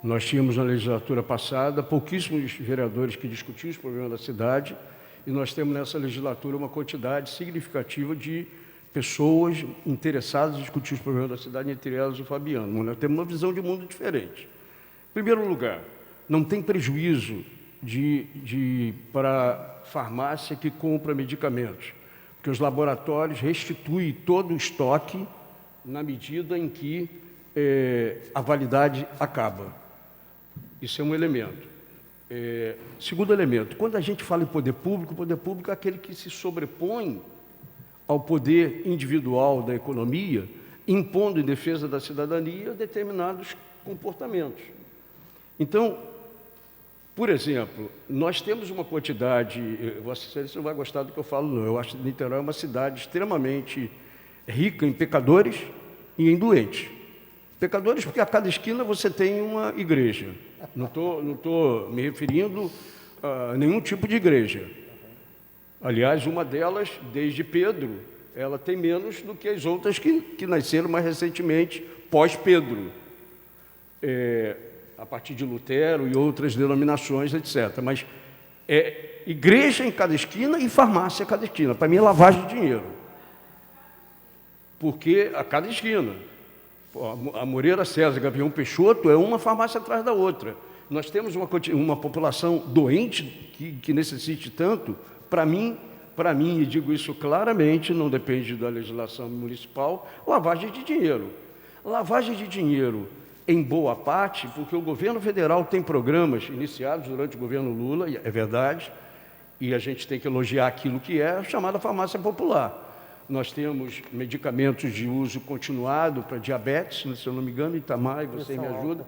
S1: Nós tínhamos na legislatura passada pouquíssimos vereadores que discutiam os problemas da cidade, e nós temos nessa legislatura uma quantidade significativa de pessoas interessadas em discutir os problemas da cidade, entre elas o Fabiano. Nós temos uma visão de mundo diferente. Em primeiro lugar, não tem prejuízo para a farmácia que compra medicamentos, porque os laboratórios restituem todo o estoque na medida em que a validade acaba. Isso é um elemento. Segundo elemento, quando a gente fala em poder público é aquele que se sobrepõe ao poder individual da economia, impondo em defesa da cidadania determinados comportamentos. Então, por exemplo, nós temos uma quantidade, Vossa Excelência não vai gostar do que eu falo, não. Eu acho que Niterói é uma cidade extremamente rica em pecadores e em doentes. Pecadores porque a cada esquina você tem uma igreja. Não estou me referindo a nenhum tipo de igreja. Aliás, uma delas, desde Pedro, ela tem menos do que as outras que nasceram mais recentemente, pós-Pedro. A partir de Lutero e outras denominações, etc. Mas igreja em cada esquina e farmácia em cada esquina. Para mim é lavagem de dinheiro. Porque a cada esquina. A Moreira César, Gavião Peixoto é uma farmácia atrás da outra. Nós temos uma população doente que necessite tanto. Para mim, e digo isso claramente, não depende da legislação municipal, lavagem de dinheiro. Lavagem de dinheiro em boa parte, porque o governo federal tem programas iniciados durante o governo Lula, é verdade, e a gente tem que elogiar aquilo que é a chamada farmácia popular. Nós temos medicamentos de uso continuado para diabetes, se eu não me engano, Itamar, você me ajuda,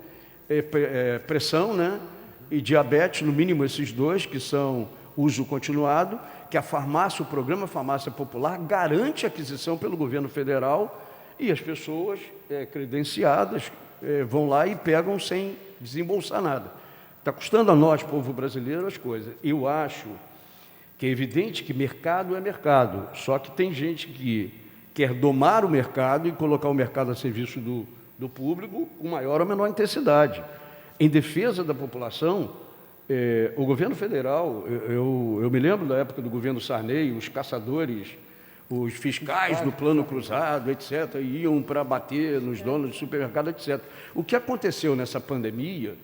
S1: pressão, né? E diabetes, no mínimo esses dois, que são uso continuado, que a farmácia, o programa Farmácia Popular, garante a aquisição pelo governo federal e as pessoas credenciadas vão lá e pegam sem desembolsar nada. Está custando a nós, povo brasileiro, as coisas. Eu acho que é evidente que mercado é mercado, só que tem gente que quer domar o mercado e colocar o mercado a serviço do público com maior ou menor intensidade. Em defesa da população, o governo federal, eu me lembro da época do governo Sarney, os caçadores, os fiscais do Plano Cruzado, etc., iam para bater nos donos de supermercado, etc. O que aconteceu nessa pandemia,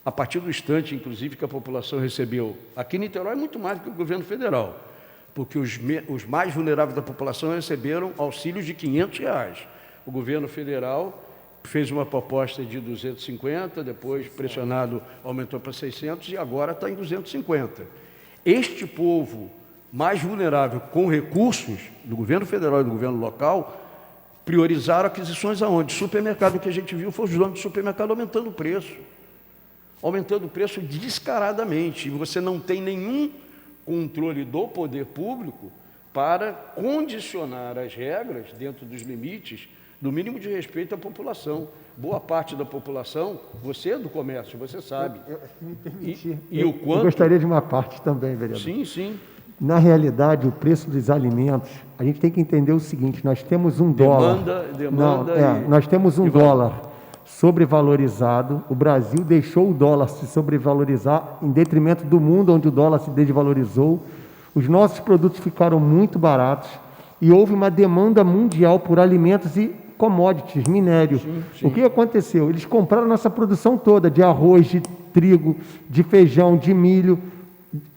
S1: a partir do instante, inclusive, que a população recebeu, aqui em Niterói, muito mais do que o governo federal, porque os mais vulneráveis da população receberam auxílios de R$500. O governo federal fez uma proposta de 250, depois, pressionado, aumentou para 600 e agora está em 250. Este povo mais vulnerável, com recursos do governo federal e do governo local, priorizaram aquisições aonde? Supermercado. O que a gente viu foi os donos de supermercado aumentando o preço descaradamente. E você não tem nenhum controle do poder público para condicionar as regras dentro dos limites do mínimo de respeito à população. Boa parte da população, você é do comércio, você sabe.
S3: Se me permitir,
S1: o quanto...
S3: eu gostaria de uma parte também, vereador.
S1: Sim.
S3: Na realidade, o preço dos alimentos, a gente tem que entender o seguinte: nós temos um dólar. Nós temos um dólar sobrevalorizado. O Brasil deixou o dólar se sobrevalorizar em detrimento do mundo, onde o dólar se desvalorizou. Os nossos produtos ficaram muito baratos e houve uma demanda mundial por alimentos e commodities, minério. Sim. O que aconteceu? Eles compraram nossa produção toda, de arroz, de trigo, de feijão, de milho,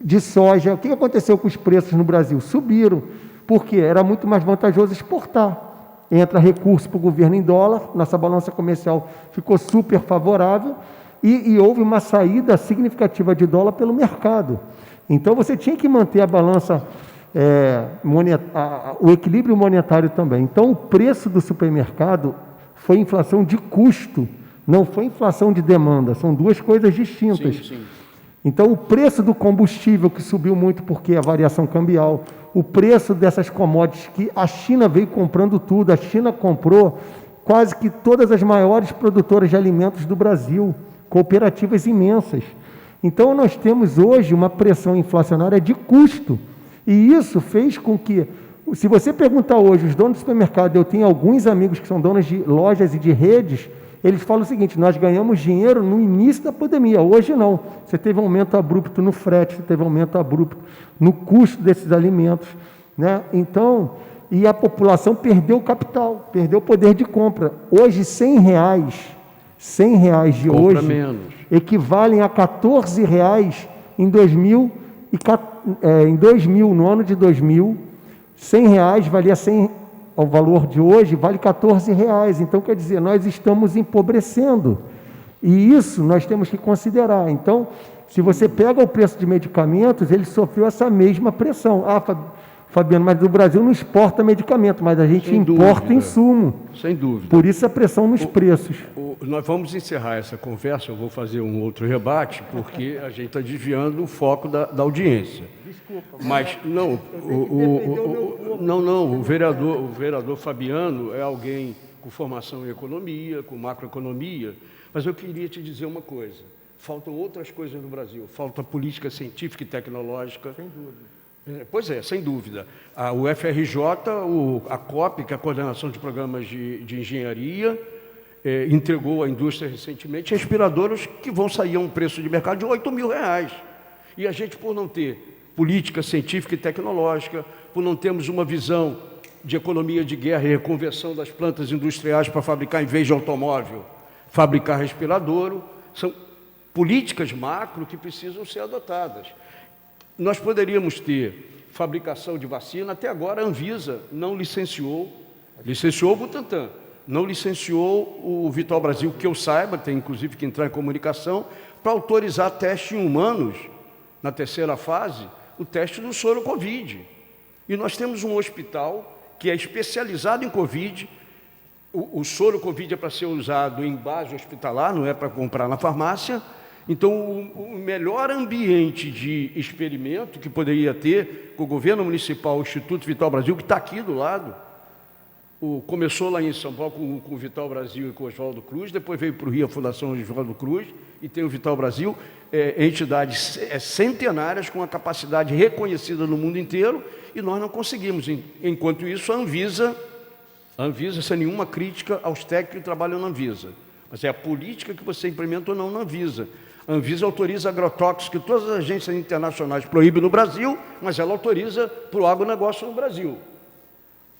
S3: de soja. O que aconteceu com os preços no Brasil? Subiram, porque era muito mais vantajoso exportar. Entra recurso para o governo em dólar, nossa balança comercial ficou super favorável e houve uma saída significativa de dólar pelo mercado. Então, você tinha que manter a balança, o equilíbrio monetário também. Então, o preço do supermercado foi inflação de custo, não foi inflação de demanda, são duas coisas distintas.
S1: Sim.
S3: Então, o preço do combustível, que subiu muito porque a variação cambial, o preço dessas commodities, que a China veio comprando tudo, a China comprou quase que todas as maiores produtoras de alimentos do Brasil, cooperativas imensas. Então, nós temos hoje uma pressão inflacionária de custo, e isso fez com que Se você perguntar hoje, os donos do supermercado, eu tenho alguns amigos que são donos de lojas e de redes, eles falam o seguinte: nós ganhamos dinheiro no início da pandemia, hoje não. Você teve um aumento abrupto no frete, você teve um aumento abrupto no custo desses alimentos, né? Então, e a população perdeu o capital, perdeu o poder de compra. Hoje, R$ 100 de
S1: Compra
S3: hoje
S1: menos.
S3: equivalem a R$ 14 em 2000, no ano de 2000, R$ 100 valia 100, ao valor de hoje vale R$ 14. Então, quer dizer, nós estamos empobrecendo. E isso nós temos que considerar. Então, se você pega o preço de medicamentos, ele sofreu essa mesma pressão. Ah, Fabiano, mas o Brasil não exporta medicamento, mas a gente
S1: Sem
S3: importa
S1: dúvida.
S3: insumo.
S1: Sem dúvida.
S3: Por isso a pressão nos preços.
S1: Nós vamos encerrar essa conversa, eu vou fazer um outro rebate, porque a gente está desviando o foco da audiência. Desculpa. Mas, não, o vereador Fabiano é alguém com formação em economia, com macroeconomia, mas eu queria te dizer uma coisa: faltam outras coisas no Brasil, falta política científica e tecnológica. Sem dúvida. Pois é, sem dúvida. O FRJ, a COP, que é a Coordenação de Programas de Engenharia, entregou à indústria recentemente respiradores que vão sair a um preço de mercado de R$ 8.000. E a gente, por não ter política científica e tecnológica, por não termos uma visão de economia de guerra e reconversão das plantas industriais para fabricar, em vez de automóvel, fabricar respiradouro, são políticas macro que precisam ser adotadas. Nós poderíamos ter fabricação de vacina, até agora a Anvisa não licenciou o Butantan, não licenciou o Vital Brasil, que eu saiba, tem inclusive que entrar em comunicação, para autorizar teste em humanos, na terceira fase, o teste do soro Covid. E nós temos um hospital que é especializado em Covid, o soro Covid é para ser usado em base hospitalar, não é para comprar na farmácia. Então, o melhor ambiente de experimento que poderia ter com o governo municipal, o Instituto Vital Brasil, que está aqui do lado, começou lá em São Paulo com o Vital Brasil e com o Oswaldo Cruz, depois veio para o Rio a Fundação Oswaldo Cruz, e tem o Vital Brasil, entidades centenárias com a capacidade reconhecida no mundo inteiro, e nós não conseguimos. Enquanto isso, a Anvisa, sem nenhuma crítica aos técnicos que trabalham na Anvisa, mas é a política que você implementa ou não na Anvisa. A Anvisa autoriza agrotóxicos que todas as agências internacionais proíbem no Brasil, mas ela autoriza para o agronegócio no Brasil.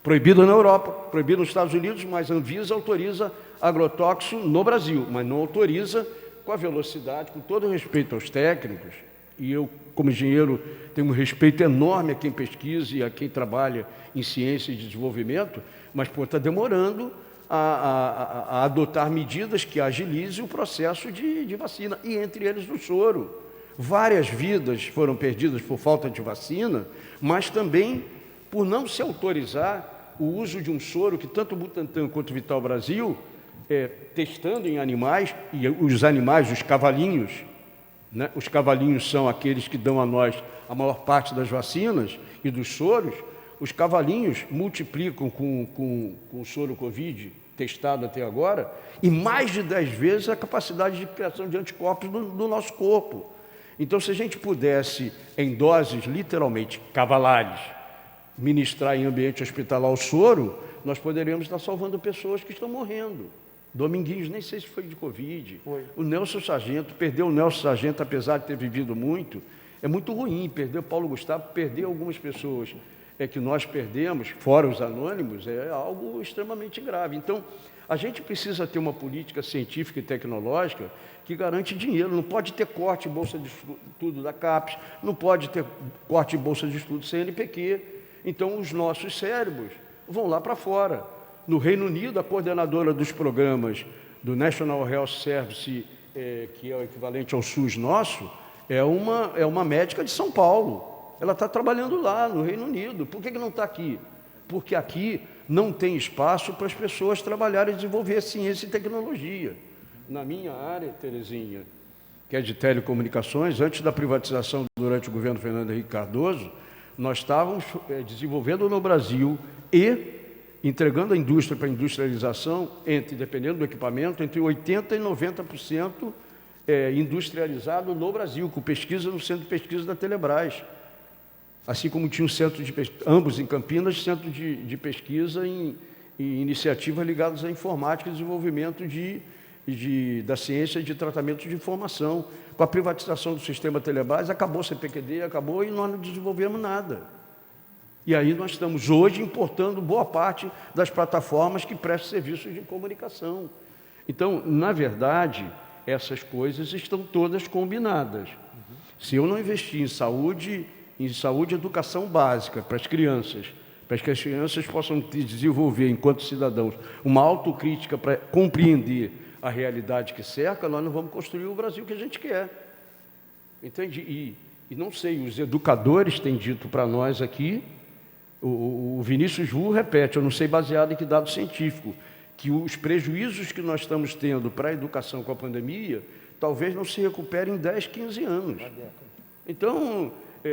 S1: Proibido na Europa, proibido nos Estados Unidos, mas a Anvisa autoriza agrotóxico no Brasil, mas não autoriza com a velocidade, com todo o respeito aos técnicos. E eu, como engenheiro, tenho um respeito enorme a quem pesquisa e a quem trabalha em ciência e desenvolvimento, mas está demorando a adotar medidas que agilizem o processo de vacina, e entre eles do soro. Várias vidas foram perdidas por falta de vacina, mas também por não se autorizar o uso de um soro que tanto o Butantan quanto o Vital Brasil, testando em animais, e os animais, os cavalinhos, né? Os cavalinhos são aqueles que dão a nós a maior parte das vacinas e dos soros. Os cavalinhos multiplicam com o soro Covid testado até agora, e mais de 10 vezes a capacidade de criação de anticorpos do nosso corpo. Então, se a gente pudesse, em doses literalmente cavalares, ministrar em ambiente hospitalar o soro, nós poderíamos estar salvando pessoas que estão morrendo. Dominguinhos, nem sei se foi de Covid. Foi. O Nelson Sargento, perdeu o Nelson Sargento, apesar de ter vivido muito. É muito ruim perder o Paulo Gustavo, perder algumas pessoas que nós perdemos, fora os anônimos, é algo extremamente grave. Então, a gente precisa ter uma política científica e tecnológica que garante dinheiro. Não pode ter corte em bolsa de estudo da CAPES, não pode ter corte em bolsa de estudo CNPq. Então, os nossos cérebros vão lá para fora. No Reino Unido, a coordenadora dos programas do National Health Service, que é o equivalente ao SUS nosso, é uma médica de São Paulo. Ela está trabalhando lá no Reino Unido. Por que não está aqui? Porque aqui não tem espaço para as pessoas trabalharem e desenvolver ciência e tecnologia. Na minha área, Terezinha, que é de telecomunicações, antes da privatização durante o governo Fernando Henrique Cardoso, nós estávamos desenvolvendo no Brasil e entregando a indústria para a industrialização, dependendo do equipamento, entre 80% e 90% industrializado no Brasil, com pesquisa no Centro de Pesquisa da Telebrás. assim como tinha um centro de pesquisa, ambos em Campinas, centro de pesquisa em iniciativas ligadas à informática e desenvolvimento da ciência de tratamento de informação. Com a privatização do sistema Telebase, acabou o CPQD, acabou e nós não desenvolvemos nada. E aí nós estamos hoje importando boa parte das plataformas que prestam serviços de comunicação. Então, na verdade, essas coisas estão todas combinadas. Se eu não investir em saúde e educação básica para as crianças que as crianças possam desenvolver, enquanto cidadãos, uma autocrítica para compreender a realidade que cerca, nós não vamos construir o Brasil que a gente quer. Entende? E não sei, os educadores têm dito para nós aqui, o Vinícius Wu repete, eu não sei baseado em que dado científico, que os prejuízos que nós estamos tendo para a educação com a pandemia, talvez não se recuperem em 10, 15 anos. Então,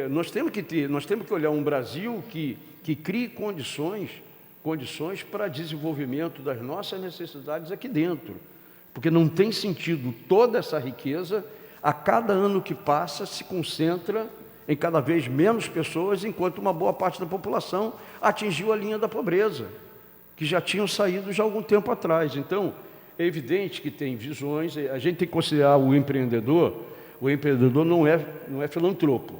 S1: nós temos que olhar um Brasil que crie condições para desenvolvimento das nossas necessidades aqui dentro. Porque não tem sentido toda essa riqueza, a cada ano que passa, se concentra em cada vez menos pessoas, enquanto uma boa parte da população atingiu a linha da pobreza, que já tinham saído já há algum tempo atrás. Então, é evidente que tem visões, a gente tem que considerar o empreendedor não é filantropo.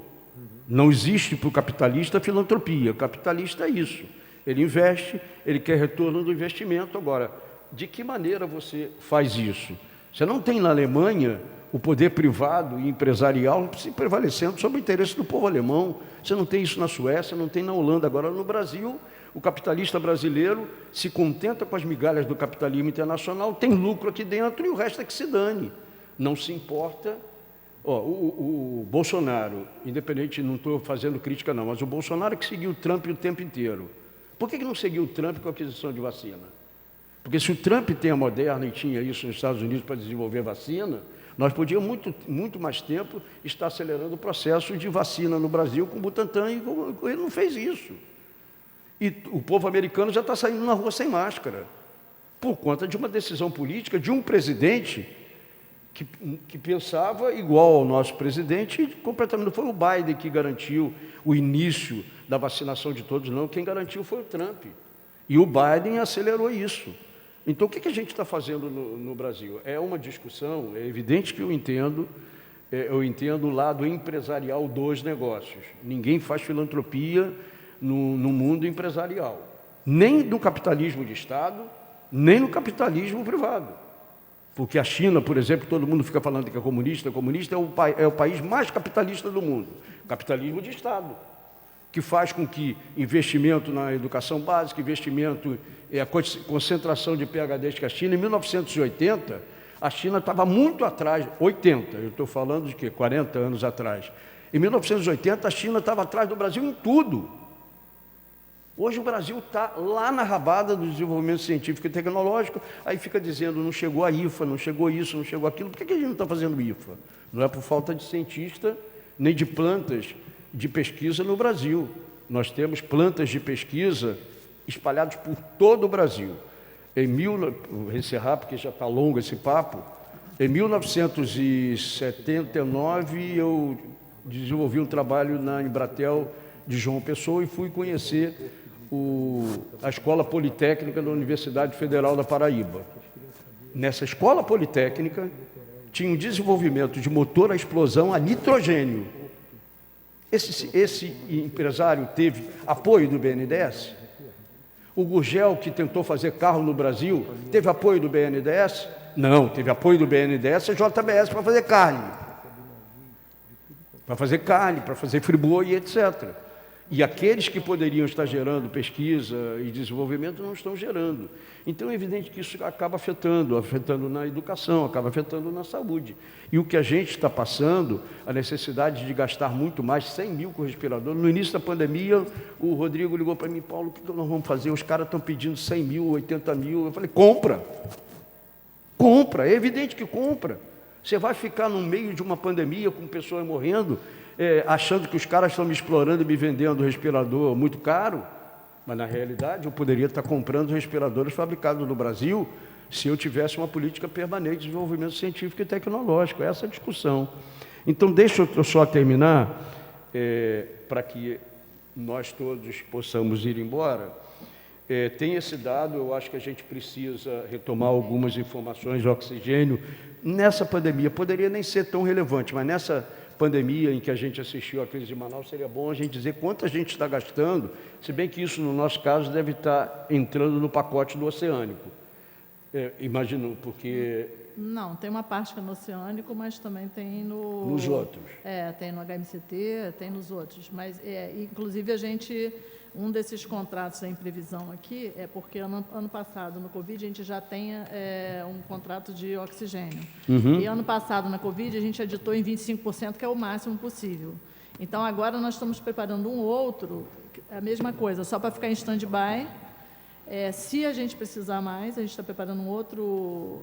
S1: Não existe para o capitalista filantropia, o capitalista é isso. Ele investe, ele quer retorno do investimento. Agora, de que maneira você faz isso? Você não tem na Alemanha o poder privado e empresarial se prevalecendo sobre o interesse do povo alemão. Você não tem isso na Suécia, não tem na Holanda. Agora, no Brasil, o capitalista brasileiro se contenta com as migalhas do capitalismo internacional, tem lucro aqui dentro e o resto é que se dane. Não se importa. O Bolsonaro, independente, não estou fazendo crítica não, mas o Bolsonaro que seguiu o Trump o tempo inteiro. Por que não seguiu o Trump com a aquisição de vacina? Porque se o Trump tem a Moderna e tinha isso nos Estados Unidos para desenvolver vacina, nós podíamos muito mais tempo estar acelerando o processo de vacina no Brasil com o Butantan e ele não fez isso. E o povo americano já está saindo na rua sem máscara, por conta de uma decisão política de um presidente que pensava igual ao nosso presidente e completamente. Não foi o Biden que garantiu o início da vacinação de todos, não. Quem garantiu foi o Trump. E o Biden acelerou isso. Então, o que a gente está fazendo no Brasil? É uma discussão, é evidente que eu entendo o lado empresarial dos negócios. Ninguém faz filantropia no mundo empresarial. Nem do capitalismo de Estado, nem no capitalismo privado. Porque a China, por exemplo, todo mundo fica falando que é comunista é o país mais capitalista do mundo. Capitalismo de Estado, que faz com que investimento na educação básica, investimento, a concentração de PhDs que a China, em 1980, a China estava muito atrás, 80, eu estou falando de 40 anos atrás. Em 1980, a China estava atrás do Brasil em tudo. Hoje o Brasil está lá na rabada do desenvolvimento científico e tecnológico, aí fica dizendo, não chegou a IFA, não chegou isso, não chegou aquilo. Por que a gente não está fazendo IFA? Não é por falta de cientista, nem de plantas de pesquisa no Brasil. Nós temos plantas de pesquisa espalhadas por todo o Brasil. Vou encerrar porque já está longo esse papo. Em 1979, eu desenvolvi um trabalho na Embratel de João Pessoa e fui conhecer a Escola Politécnica da Universidade Federal da Paraíba. Nessa Escola Politécnica, tinha um desenvolvimento de motor a explosão a nitrogênio. Esse empresário teve apoio do BNDES? O Gurgel, que tentou fazer carro no Brasil, teve apoio do BNDES? Não, teve apoio do BNDES e JBS para fazer carne. Para fazer friboi, etc. E aqueles que poderiam estar gerando pesquisa e desenvolvimento não estão gerando. Então, é evidente que isso acaba afetando na educação, acaba afetando na saúde. E o que a gente está passando, a necessidade de gastar muito mais, 100 mil com respirador. No início da pandemia, o Rodrigo ligou para mim, Paulo, o que nós vamos fazer? Os caras estão pedindo 100 mil, 80 mil. Eu falei, compra. Compra, é evidente que compra. Você vai ficar no meio de uma pandemia com pessoas morrendo, achando que os caras estão me explorando e me vendendo respirador muito caro, mas na realidade eu poderia estar comprando respiradores fabricados no Brasil se eu tivesse uma política permanente de desenvolvimento científico e tecnológico. Essa é a discussão. Então, deixa eu só terminar, para que nós todos possamos ir embora, tem esse dado, eu acho que a gente precisa retomar algumas informações de oxigênio. Nessa pandemia, poderia nem ser tão relevante, mas nessa pandemia em que a gente assistiu à crise de Manaus, seria bom a gente dizer quanto a gente está gastando, se bem que isso, no nosso caso, deve estar entrando no pacote do oceânico. Imagino, porque...
S2: Não, tem uma parte que é no oceânico, mas também tem no...
S1: Nos outros.
S2: Tem no HMCT, tem nos outros. Mas, inclusive, um desses contratos em previsão aqui é porque ano passado, no Covid, a gente já tem um contrato de oxigênio. E ano passado, na Covid, a gente aditou em 25%, que é o máximo possível. Então, agora nós estamos preparando um outro, a mesma coisa, só para ficar em stand-by. Se a gente precisar mais, a gente está preparando um outro...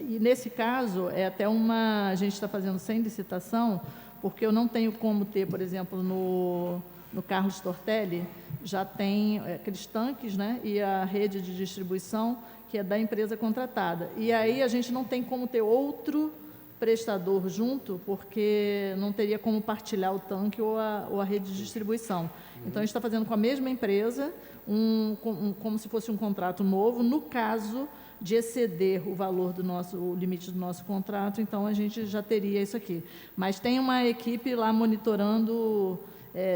S2: e, nesse caso, a gente está fazendo sem licitação, porque eu não tenho como ter, por exemplo, no Carlos Tortelli, já tem aqueles tanques, né, e a rede de distribuição, que é da empresa contratada. E aí a gente não tem como ter outro prestador junto, porque não teria como partilhar o tanque ou a rede de distribuição. Então, a gente está fazendo com a mesma empresa, como se fosse um contrato novo, no caso de exceder o valor o limite do nosso contrato, então a gente já teria isso aqui. Mas tem uma equipe lá monitorando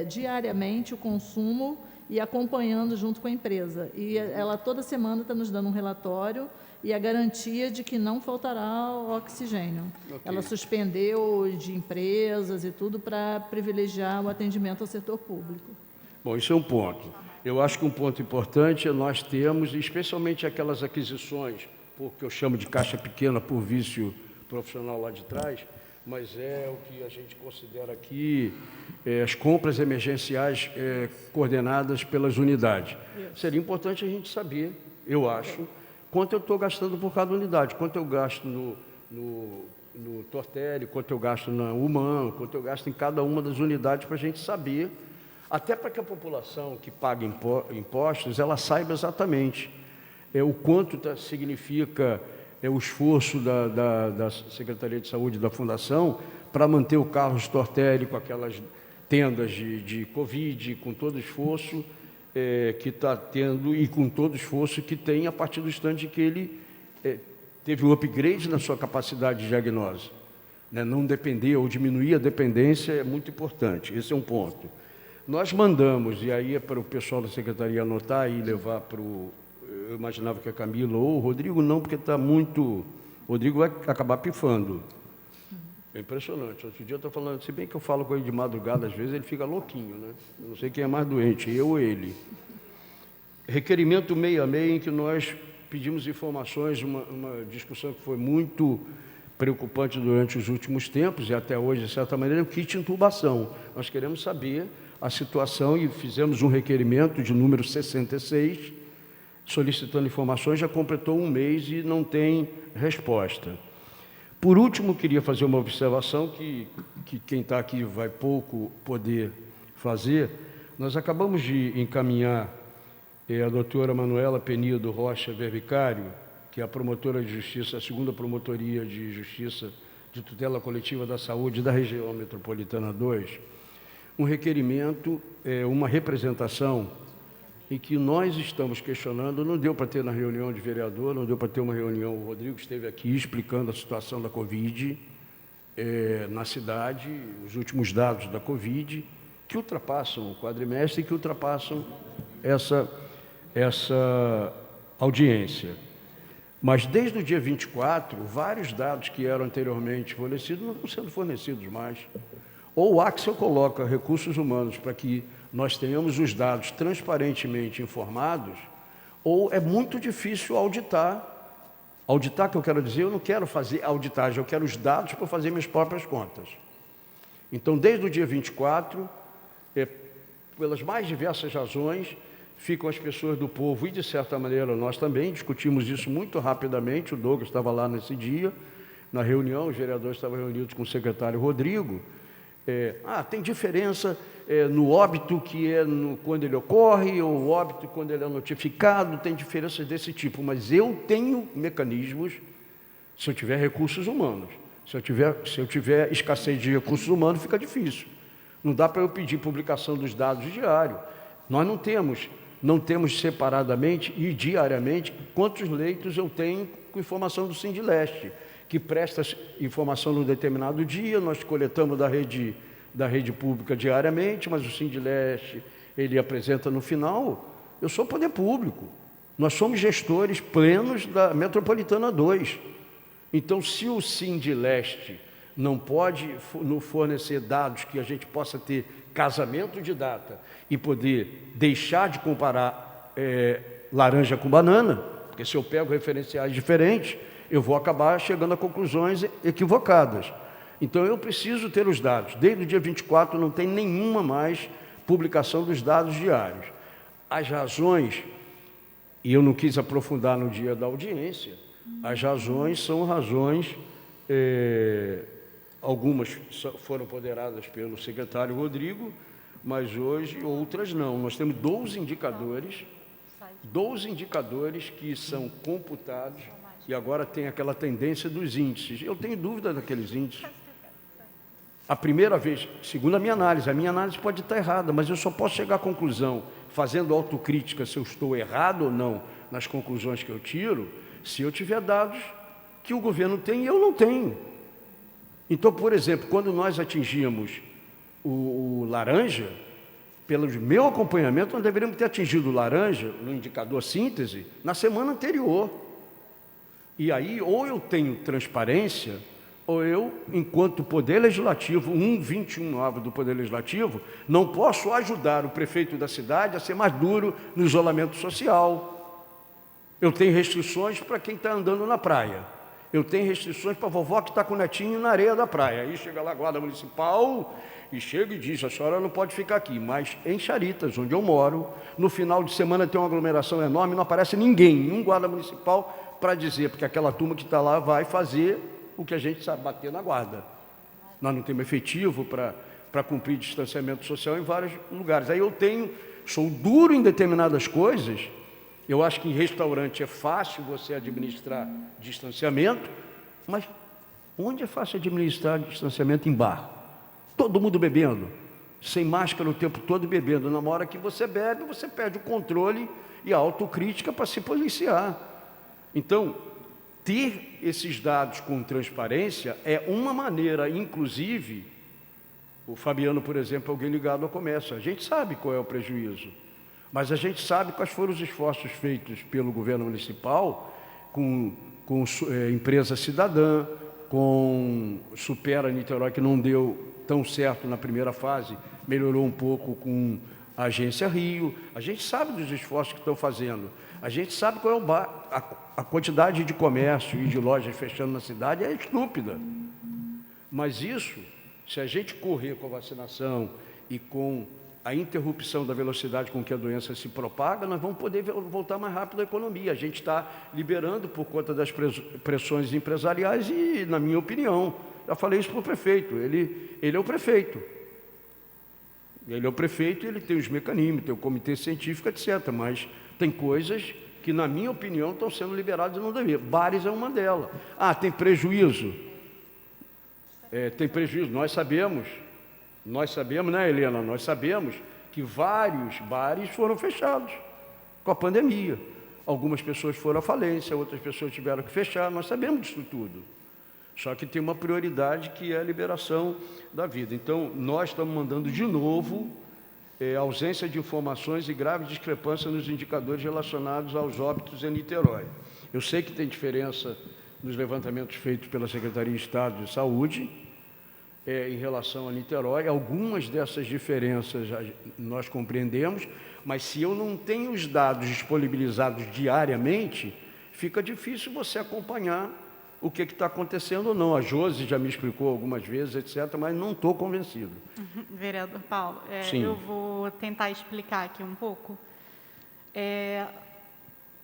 S2: diariamente o consumo e acompanhando junto com a empresa. E ela toda semana está nos dando um relatório e a garantia de que não faltará oxigênio. Okay. Ela suspendeu de empresas e tudo para privilegiar o atendimento ao setor público.
S1: Bom, isso é um ponto. Eu acho que um ponto importante é nós termos, especialmente aquelas aquisições, que eu chamo de caixa pequena por vício profissional lá de trás, mas é o que a gente considera aqui as compras emergenciais coordenadas pelas unidades. Isso. Seria importante a gente saber, eu acho, quanto eu estou gastando por cada unidade, quanto eu gasto no Tortelli, quanto eu gasto na Human, quanto eu gasto em cada uma das unidades, para a gente saber, até para que a população que paga impostos, ela saiba exatamente o quanto significa o esforço da Secretaria de Saúde e da Fundação para manter o Carlos Tortelli com aquelas tendas de Covid, com todo o esforço que está tendo e com todo o esforço que tem a partir do instante que ele teve um upgrade na sua capacidade de diagnose. Não depender ou diminuir a dependência é muito importante, esse é um ponto. Nós mandamos, e aí é para o pessoal da Secretaria anotar e levar para o... Eu imaginava que a Camila ou o Rodrigo não, porque está muito... O Rodrigo vai acabar pifando. É impressionante. Outro dia eu estou falando, se bem que eu falo com ele de madrugada, às vezes ele fica louquinho, né? Eu não sei quem é mais doente, eu ou ele. Requerimento 66, em que nós pedimos informações, uma discussão que foi muito preocupante durante os últimos tempos, e até hoje, de certa maneira, é o kit intubação. Nós queremos saber a situação e fizemos um requerimento de número 66, solicitando informações, já completou um mês e não tem resposta. Por último, queria fazer uma observação que quem está aqui vai pouco poder fazer. Nós acabamos de encaminhar a doutora Manuela Penido Rocha Verbicário, que é a promotora de justiça, a segunda promotoria de justiça de tutela coletiva da saúde da região metropolitana 2, um requerimento, uma representação em que nós estamos questionando, não deu para ter na reunião de vereador, não deu para ter uma reunião, o Rodrigo esteve aqui explicando a situação da Covid na cidade, os últimos dados da Covid, que ultrapassam o quadrimestre e que ultrapassam essa audiência. Mas desde o dia 24, vários dados que eram anteriormente fornecidos não estão sendo fornecidos mais. Ou o Axel coloca recursos humanos para que nós tenhamos os dados transparentemente informados, ou é muito difícil auditar. Auditar, que eu quero dizer, eu não quero fazer auditagem, eu quero os dados para fazer minhas próprias contas. Então, desde o dia 24, pelas mais diversas razões, ficam as pessoas do povo, e de certa maneira nós também discutimos isso muito rapidamente, o Douglas estava lá nesse dia, na reunião, os vereadores estavam reunidos com o secretário Rodrigo. Tem diferença no óbito que quando ele ocorre, ou o óbito quando ele é notificado, tem diferenças desse tipo, mas eu tenho mecanismos, se eu tiver recursos humanos. Se eu tiver escassez de recursos humanos, fica difícil. Não dá para eu pedir publicação dos dados diário. Nós não temos separadamente e diariamente quantos leitos eu tenho com informação do Sindileste, que presta informação num determinado dia, nós coletamos da rede pública diariamente, mas o Sindileste, ele apresenta no final. Eu sou poder público. Nós somos gestores plenos da Metropolitana 2. Então, se o Sindileste não pode nos fornecer dados que a gente possa ter casamento de data e poder deixar de comparar laranja com banana, porque se eu pego referenciais diferentes, eu vou acabar chegando a conclusões equivocadas. Então, eu preciso ter os dados. Desde o dia 24 não tem nenhuma mais publicação dos dados diários. As razões, e eu não quis aprofundar no dia da audiência, as razões são razões, algumas foram ponderadas pelo secretário Rodrigo, mas hoje outras não. Nós temos 12 indicadores que são computados, e agora tem aquela tendência dos índices. Eu tenho dúvida daqueles índices. A primeira vez, segundo a minha análise pode estar errada, mas eu só posso chegar à conclusão, fazendo autocrítica, se eu estou errado ou não nas conclusões que eu tiro, se eu tiver dados que o governo tem e eu não tenho. Então, por exemplo, quando nós atingimos o laranja, pelo meu acompanhamento, nós deveríamos ter atingido o laranja, no indicador síntese, na semana anterior. E aí, ou eu tenho transparência, ou eu, enquanto Poder Legislativo, 1/21 do Poder Legislativo, não posso ajudar o prefeito da cidade a ser mais duro no isolamento social. Eu tenho restrições para quem está andando na praia. Eu tenho restrições para a vovó que está com o netinho na areia da praia. Aí chega lá a guarda municipal e chega e diz, a senhora não pode ficar aqui. Mas em Charitas, onde eu moro, no final de semana tem uma aglomeração enorme, não aparece ninguém, nenhum guarda municipal para dizer, porque aquela turma que está lá vai fazer o que a gente sabe, bater na guarda. Nós não temos efetivo para cumprir distanciamento social em vários lugares. Aí eu sou duro em determinadas coisas. Eu acho que em restaurante é fácil você administrar distanciamento, mas onde é fácil administrar distanciamento? Em bar. Todo mundo bebendo, sem máscara o tempo todo bebendo. Na hora que você bebe, você perde o controle e a autocrítica para se policiar. Então, ter esses dados com transparência é uma maneira, inclusive, o Fabiano, por exemplo, é alguém ligado ao comércio. A gente sabe qual é o prejuízo. Mas a gente sabe quais foram os esforços feitos pelo governo municipal com empresa cidadã, com Supera Niterói, que não deu tão certo na primeira fase, melhorou um pouco com a Agência Rio. A gente sabe dos esforços que estão fazendo. A gente sabe qual é a quantidade de comércio e de lojas fechando na cidade é estúpida. Mas isso, se a gente correr com a vacinação e com a interrupção da velocidade com que a doença se propaga, nós vamos poder voltar mais rápido à economia. A gente está liberando por conta das pressões empresariais e, na minha opinião, já falei isso para o prefeito, ele é o prefeito. Ele é o prefeito, ele tem os mecanismos, tem o comitê científico, etc. Mas tem coisas que, na minha opinião, estão sendo liberadas e não deveriam. Bares é uma delas. Ah, tem prejuízo? Tem prejuízo, nós sabemos, né, Helena? Nós sabemos que vários bares foram fechados com a pandemia. Algumas pessoas foram à falência, outras pessoas tiveram que fechar, nós sabemos disso tudo. Só que tem uma prioridade que é a liberação da vida. Então, nós estamos mandando de novo ausência de informações e grave discrepância nos indicadores relacionados aos óbitos em Niterói. Eu sei que tem diferença nos levantamentos feitos pela Secretaria de Estado de Saúde em relação a Niterói. Algumas dessas diferenças nós compreendemos, mas se eu não tenho os dados disponibilizados diariamente, fica difícil você acompanhar o que está acontecendo ou não. A Josi já me explicou algumas vezes, etc., mas não estou convencido.
S5: Vereador Paulo, eu vou tentar explicar aqui um pouco.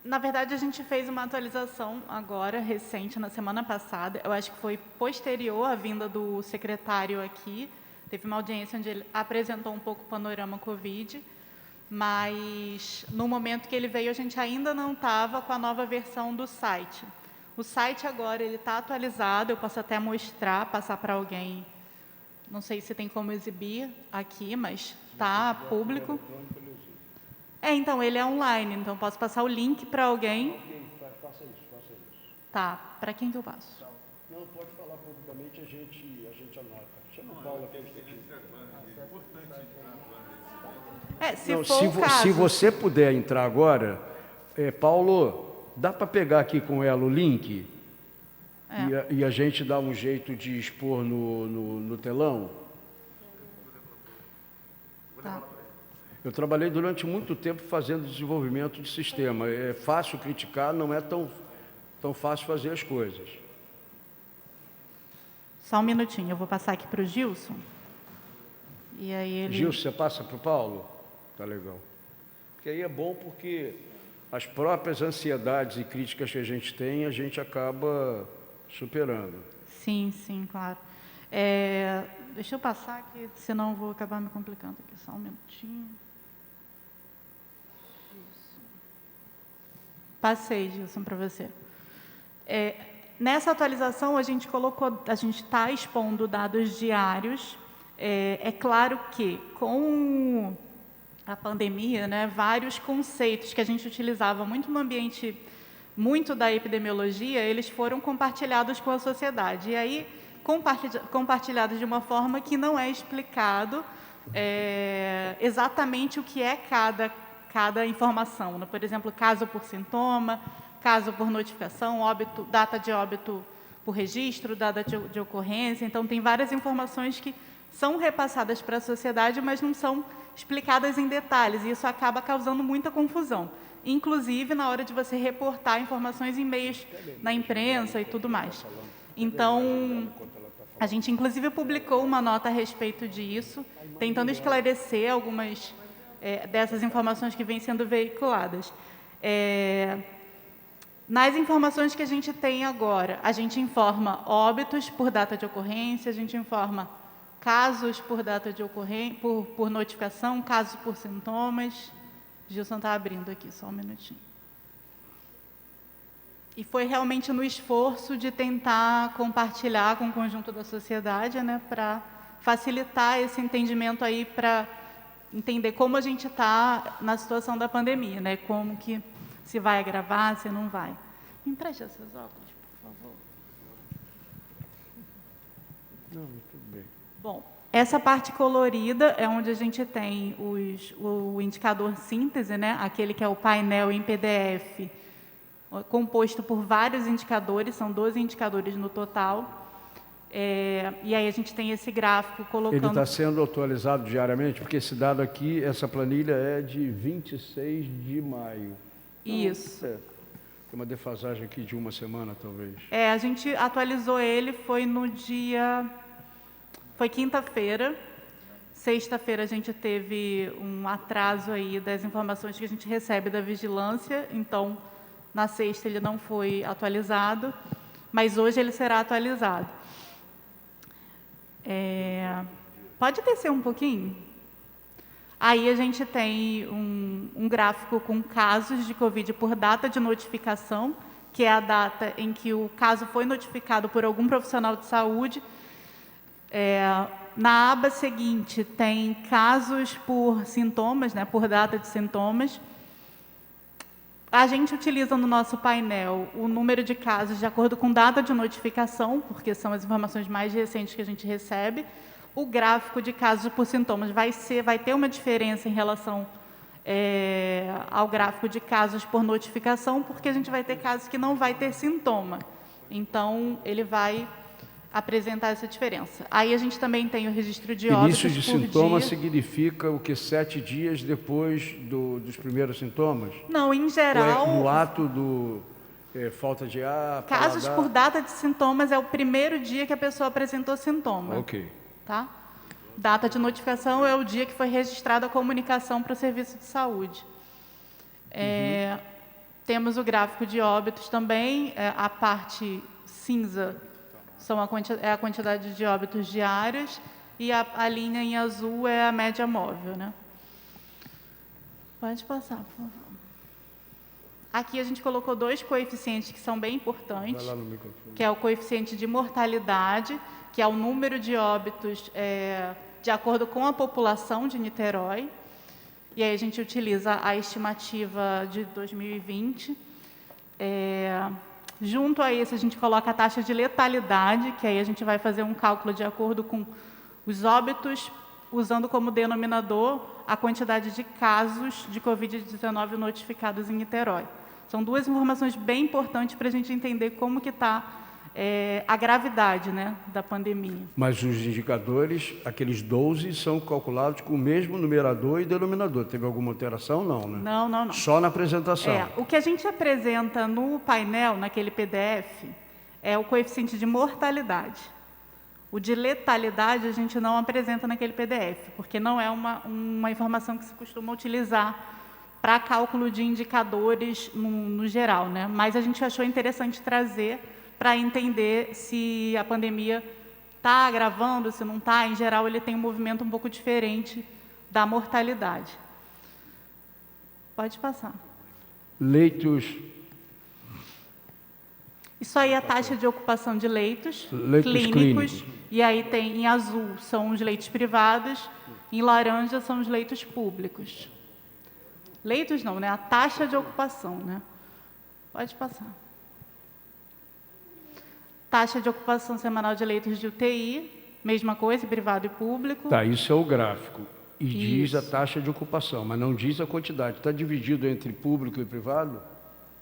S5: Na verdade, a gente fez uma atualização agora, recente, na semana passada. Eu acho que foi posterior à vinda do secretário aqui. Teve uma audiência onde ele apresentou um pouco o panorama Covid, mas no momento que ele veio, a gente ainda não estava com a nova versão do site. O site agora ele está atualizado, eu posso até mostrar, passar para alguém Não sei se tem como exibir aqui, mas está público. Então, ele é online, então posso passar o link para alguém.
S1: Faça isso.
S5: Tá, para quem que eu passo?
S1: Não, pode falar publicamente, a gente anota. Chama o Paulo aqui.
S5: Se
S1: Não,
S5: for o caso.
S1: se você puder entrar agora, Paulo, dá para pegar aqui com ela o link e a gente dá um jeito de expor no telão?
S5: Tá.
S1: Eu trabalhei durante muito tempo fazendo desenvolvimento de sistema. É fácil criticar, não é tão fácil fazer as coisas.
S5: Só um minutinho, eu vou passar aqui para o Gilson. E aí ele...
S1: Gilson, você passa para o Paulo? Tá legal. Porque aí é bom porque as próprias ansiedades e críticas que a gente acaba superando.
S5: Sim, claro. Deixa eu passar aqui, senão eu vou acabar me complicando aqui. Só um minutinho. Isso. Passei, Gilson, para você. Nessa atualização, a gente está expondo dados diários. É claro que, com a pandemia, né, vários conceitos que a gente utilizava muito no ambiente, muito da epidemiologia, eles foram compartilhados com a sociedade. E aí, compartilhados de uma forma que não é explicado exatamente o que é cada informação. Por exemplo, caso por sintoma, caso por notificação, óbito, data de óbito por registro, data de ocorrência. Então, tem várias informações que são repassadas para a sociedade, mas não são explicadas em detalhes, e isso acaba causando muita confusão, inclusive na hora de você reportar informações em meios na imprensa e tudo mais. Então, a gente, inclusive, publicou uma nota a respeito disso, tentando esclarecer algumas dessas informações que vêm sendo veiculadas. Nas informações que a gente tem agora, a gente informa óbitos por data de ocorrência, a gente informa casos por data de ocorrência, por notificação, casos por sintomas. Gilson está abrindo aqui, só um minutinho. E foi realmente no esforço de tentar compartilhar com o conjunto da sociedade, né, para facilitar esse entendimento aí, para entender como a gente está na situação da pandemia, né, como que se vai agravar, se não vai. Me empreste seus óculos, por favor.
S1: Não, tudo bem.
S5: Bom, essa parte colorida é onde a gente tem o indicador síntese, né? Aquele que é o painel em PDF, composto por vários indicadores, são 12 indicadores no total. E aí a gente tem esse gráfico colocando...
S1: Ele está sendo atualizado diariamente, porque esse dado aqui, essa planilha é de 26 de maio.
S5: Isso.
S1: Tem uma defasagem aqui de uma semana, talvez.
S5: A gente atualizou ele, foi no dia... Foi quinta-feira. Sexta-feira a gente teve um atraso aí das informações que a gente recebe da vigilância, então na sexta ele não foi atualizado, mas hoje ele será atualizado. Pode descer um pouquinho? Aí a gente tem um gráfico com casos de Covid por data de notificação, que é a data em que o caso foi notificado por algum profissional de saúde. Na aba seguinte, tem casos por sintomas, né, por data de sintomas. A gente utiliza no nosso painel o número de casos de acordo com data de notificação, porque são as informações mais recentes que a gente recebe. O gráfico de casos por sintomas vai ter uma diferença em relação ao gráfico de casos por notificação, porque a gente vai ter casos que não vai ter sintoma. Então, ele vai apresentar essa diferença. Aí a gente também tem o registro de óbitos
S1: Início de
S5: por
S1: sintoma
S5: dia.
S1: significa o que? 7 dias depois dos primeiros sintomas?
S5: Não, em
S1: Ou
S5: geral...
S1: no ato do falta de ar,
S5: Casos
S1: paladar?
S5: por data de sintomas é o primeiro dia que a pessoa apresentou sintoma.
S1: Ok.
S5: Tá? Data de notificação é o dia que foi registrada a comunicação para o serviço de saúde. Temos o gráfico de óbitos também, a parte cinza é a quantidade de óbitos diários e a linha em azul é a média móvel, né? Pode passar, por favor. Aqui a gente colocou 2 coeficientes que são bem importantes,
S1: Vai lá no microfone.
S5: que é o coeficiente de mortalidade, que é o número de óbitos de acordo com a população de Niterói. E aí a gente utiliza a estimativa de 2020. Junto a isso, a gente coloca a taxa de letalidade, que aí a gente vai fazer um cálculo de acordo com os óbitos, usando como denominador a quantidade de casos de Covid-19 notificados em Niterói. São duas informações bem importantes para a gente entender como que está a gravidade, né, da pandemia.
S1: Mas os indicadores, aqueles 12, são calculados com o mesmo numerador e denominador. Teve alguma alteração? Não, né?
S5: Não, não, não.
S1: Só na apresentação.
S5: O que a gente apresenta no painel, naquele PDF, é o coeficiente de mortalidade. O de letalidade a gente não apresenta naquele PDF, porque não é uma informação que se costuma utilizar para cálculo de indicadores no geral, né? Mas a gente achou interessante trazer para entender se a pandemia está agravando, se não está. Em geral, ele tem um movimento um pouco diferente da mortalidade. Pode passar.
S1: Leitos
S5: Isso aí é a taxa de ocupação de leitos,
S1: clínicos.
S5: E aí tem, em azul, são os leitos privados, em laranja são os leitos públicos. Leitos não, né? A taxa de ocupação, né? Pode passar. Taxa de ocupação semanal de leitos de UTI, mesma coisa, privado e público.
S1: Tá, isso é o gráfico. E diz
S5: Isso.
S1: a taxa de ocupação, mas não diz a quantidade. Está dividido entre público e privado?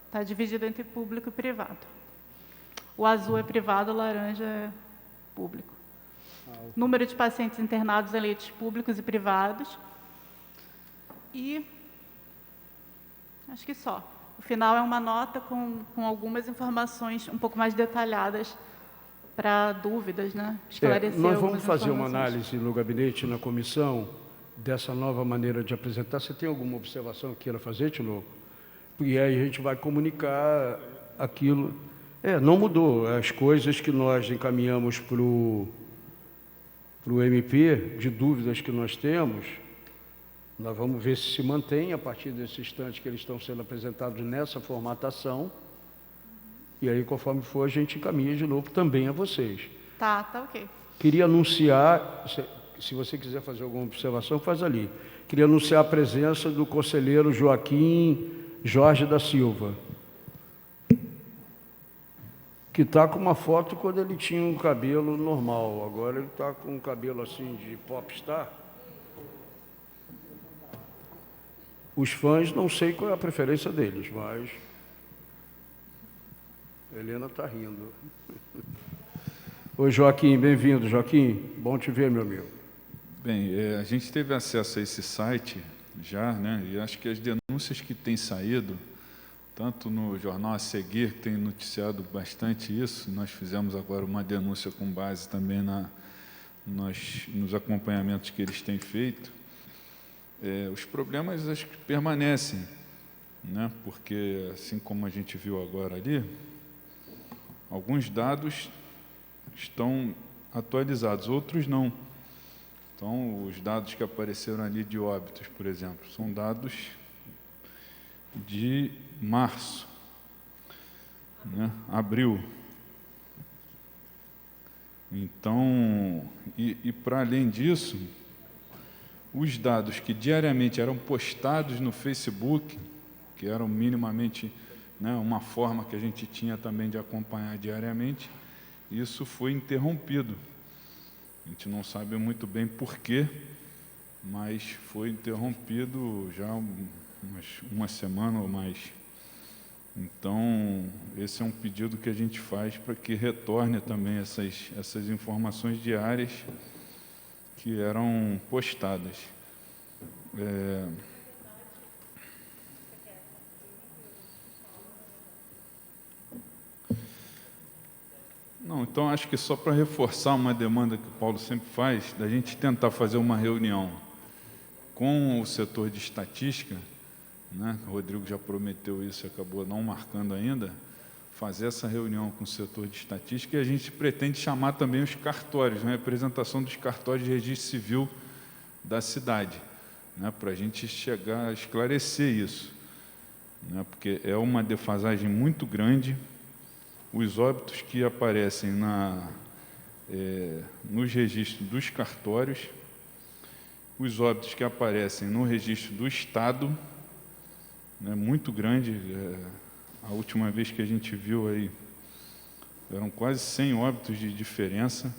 S5: Está dividido entre público e privado. O azul é privado, o laranja é público. Número de pacientes internados em leitos públicos e privados. E acho que só. O final é uma nota com algumas informações um pouco mais detalhadas para dúvidas, né? Esclarecer
S1: nós vamos
S5: algumas
S1: fazer uma
S5: informações.
S1: análise no gabinete, na comissão, dessa nova maneira de apresentar. Você tem alguma observação que queira fazer, Tinoco? E aí a gente vai comunicar aquilo. Não mudou. As coisas que nós encaminhamos para o MP, de dúvidas que nós temos, nós vamos ver se mantém a partir desse instante que eles estão sendo apresentados nessa formatação. E aí, conforme for, a gente encaminha de novo também a vocês.
S5: Tá ok.
S1: Queria anunciar, se você quiser fazer alguma observação, faz ali. Queria anunciar a presença do conselheiro Joaquim Jorge da Silva, que está com uma foto quando ele tinha um cabelo normal. Agora ele está com um cabelo assim de popstar. Os fãs, não sei qual é a preferência deles, mas Helena está rindo. Oi, Joaquim, bem-vindo, Joaquim. Bom te ver, meu amigo.
S6: Bem, a gente teve acesso a esse site já, né? E acho que as denúncias que têm saído, tanto no jornal A Seguir, que tem noticiado bastante isso, nós fizemos agora uma denúncia com base também nos acompanhamentos que eles têm feito. Os problemas acho que permanecem, né? Porque, assim como a gente viu agora ali, alguns dados estão atualizados, outros não. Então, os dados que apareceram ali de óbitos, por exemplo, são dados de março, né? Abril. Então, e para além disso, os dados que diariamente eram postados no Facebook, que eram minimamente, né, uma forma que a gente tinha também de acompanhar diariamente, isso foi interrompido. A gente não sabe muito bem por quê, mas foi interrompido já uma semana ou mais. Então, esse é um pedido que a gente faz para que retorne também essas informações diárias que eram postadas. Não, então acho que só para reforçar uma demanda que o Paulo sempre faz, da gente tentar fazer uma reunião com o setor de estatística, né? O Rodrigo já prometeu isso e acabou não marcando ainda, fazer essa reunião com o setor de estatística, e a gente pretende chamar também os cartórios, né? A representação dos cartórios de registro civil da cidade, né? Para a gente chegar a esclarecer isso, né? Porque é uma defasagem muito grande. Os óbitos que aparecem nos registros dos cartórios, os óbitos que aparecem no registro do Estado, né, muito grande. A última vez que a gente viu aí, eram quase 100 óbitos de diferença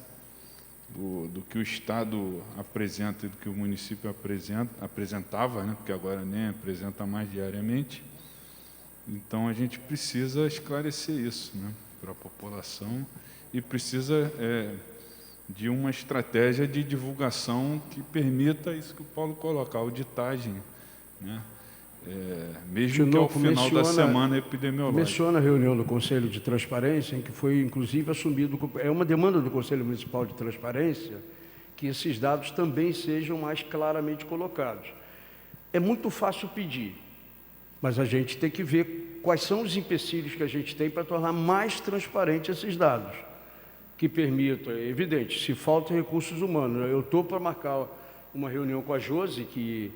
S6: do que o Estado apresenta e do que o município apresentava, né, porque agora nem apresenta mais diariamente. Então, a gente precisa esclarecer isso, né, para a população e precisa de uma estratégia de divulgação que permita isso que o Paulo coloca, a auditagem, né, mesmo que ao final da semana epidemiológica.
S1: Menciona a reunião do Conselho de Transparência, em que foi, inclusive, assumido, é uma demanda do Conselho Municipal de Transparência, que esses dados também sejam mais claramente colocados. É muito fácil pedir, mas a gente tem que ver quais são os empecilhos que a gente tem para tornar mais transparente esses dados, que permitam, é evidente, se faltam recursos humanos. Eu estou para marcar uma reunião com a Josi, que